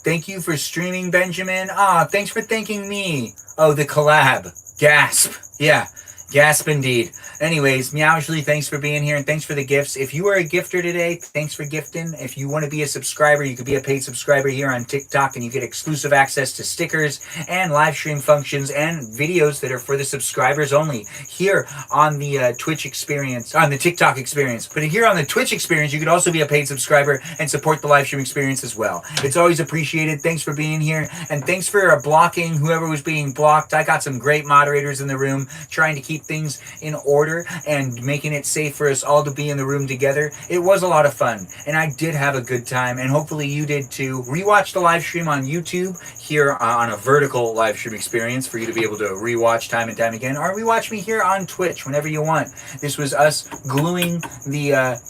Thank you for streaming, Benjamin. Thanks for thanking me. Oh, the collab. Gasp. Yeah, gasp indeed. Anyways, Meowshley, thanks for being here, and thanks for the gifts. If you are a gifter today, thanks for gifting. If you want to be a subscriber, you could be a paid subscriber here on TikTok, and you get exclusive access to stickers and live stream functions and videos that are for the subscribers only here on the Twitch experience, on the TikTok experience. But here on the Twitch experience, you could also be a paid subscriber and support the live stream experience as well. It's always appreciated. Thanks for being here, and thanks for blocking whoever was being blocked. I got some great moderators in the room trying to keep things in order and making it safe for us all to be in the room together. It was a lot of fun, and I did have a good time, and hopefully you did too. Rewatch the live stream on YouTube here on a vertical live stream experience for you to be able to rewatch time and time again, or rewatch me here on Twitch whenever you want. This was us gluing the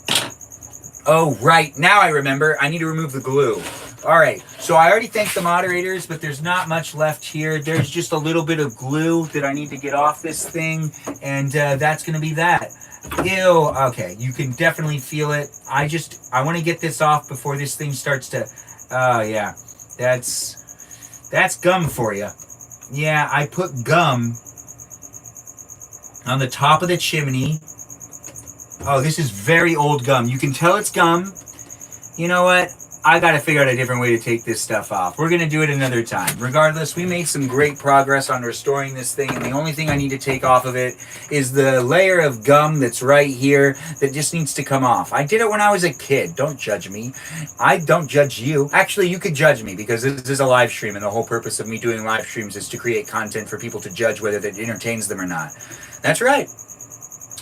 oh right, now I remember, I need to remove the glue. All right, so I already thanked the moderators, but there's not much left here. There's just a little bit of glue that I need to get off this thing, and that's going to be that. Ew, okay, you can definitely feel it. I want to get this off before this thing starts to, oh yeah, that's gum for you. Yeah, I put gum on the top of the chimney. Oh, this is very old gum. You can tell it's gum. You know what? I got to figure out a different way to take this stuff off. We're going to do it another time. Regardless, we made some great progress on restoring this thing, and the only thing I need to take off of it is the layer of gum that's right here that just needs to come off. I did it when I was a kid. Don't judge me. I don't judge you. Actually, you could judge me because this is a live stream, and the whole purpose of me doing live streams is to create content for people to judge whether it entertains them or not. That's right.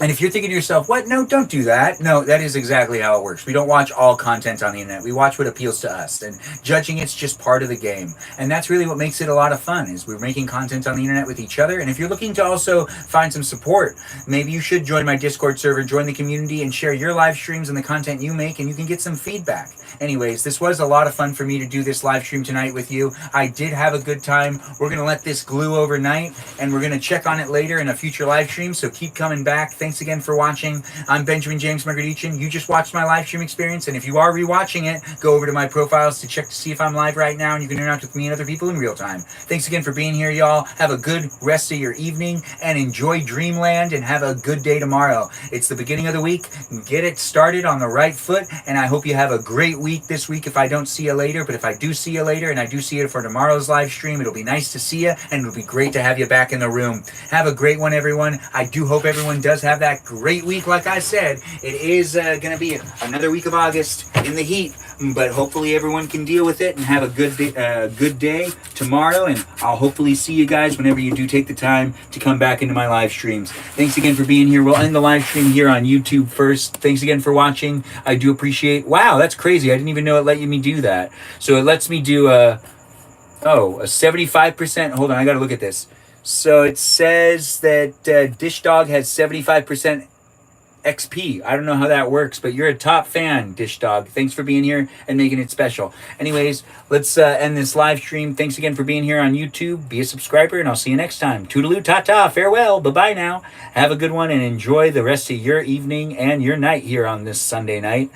And if you're thinking to yourself, what? No, don't do that. No, that is exactly how it works. We don't watch all content on the internet. We watch what appeals to us. And judging it's just part of the game. And that's really what makes it a lot of fun, is we're making content on the internet with each other. And if you're looking to also find some support, maybe you should join my Discord server, join the community, and share your live streams and the content you make, and you can get some feedback. Anyways, this was a lot of fun for me to do this live stream tonight with you. I did have a good time. We're going to let this glue overnight, and we're going to check on it later in a future live stream, so keep coming back. Thanks again for watching. I'm Benjamin James Magrdichian. You just watched my live stream experience, and if you are rewatching it, go over to my profiles to check to see if I'm live right now, and you can interact with me and other people in real time. Thanks again for being here, y'all. Have a good rest of your evening, and enjoy Dreamland, and have a good day tomorrow. It's the beginning of the week. Get it started on the right foot, and I hope you have a great week this week if I don't see you later. But if I do see you later, and I do see you for tomorrow's live stream, it'll be nice to see you, and it'll be great to have you back in the room. Have a great one, everyone. I do hope everyone does have that great week. Like I said, it is going to be another week of August in the heat, but hopefully everyone can deal with it and have a good day tomorrow, and I'll hopefully see you guys whenever you do take the time to come back into my live streams. Thanks again for being here. We'll end the live stream here on YouTube first. Thanks again for watching. I do appreciate. Wow, that's crazy. I didn't even know it let me do that. So it lets me do a 75%. Hold on, I got to look at this. So it says that Dish Dog has 75% XP. I don't know how that works, but you're a top fan, Dish Dog. Thanks for being here and making it special. Anyways, let's end this live stream. Thanks again for being here on YouTube. Be a subscriber, and I'll see you next time. Toodaloo, ta-ta, farewell, bye-bye now. Have a good one, and enjoy the rest of your evening and your night here on this Sunday night.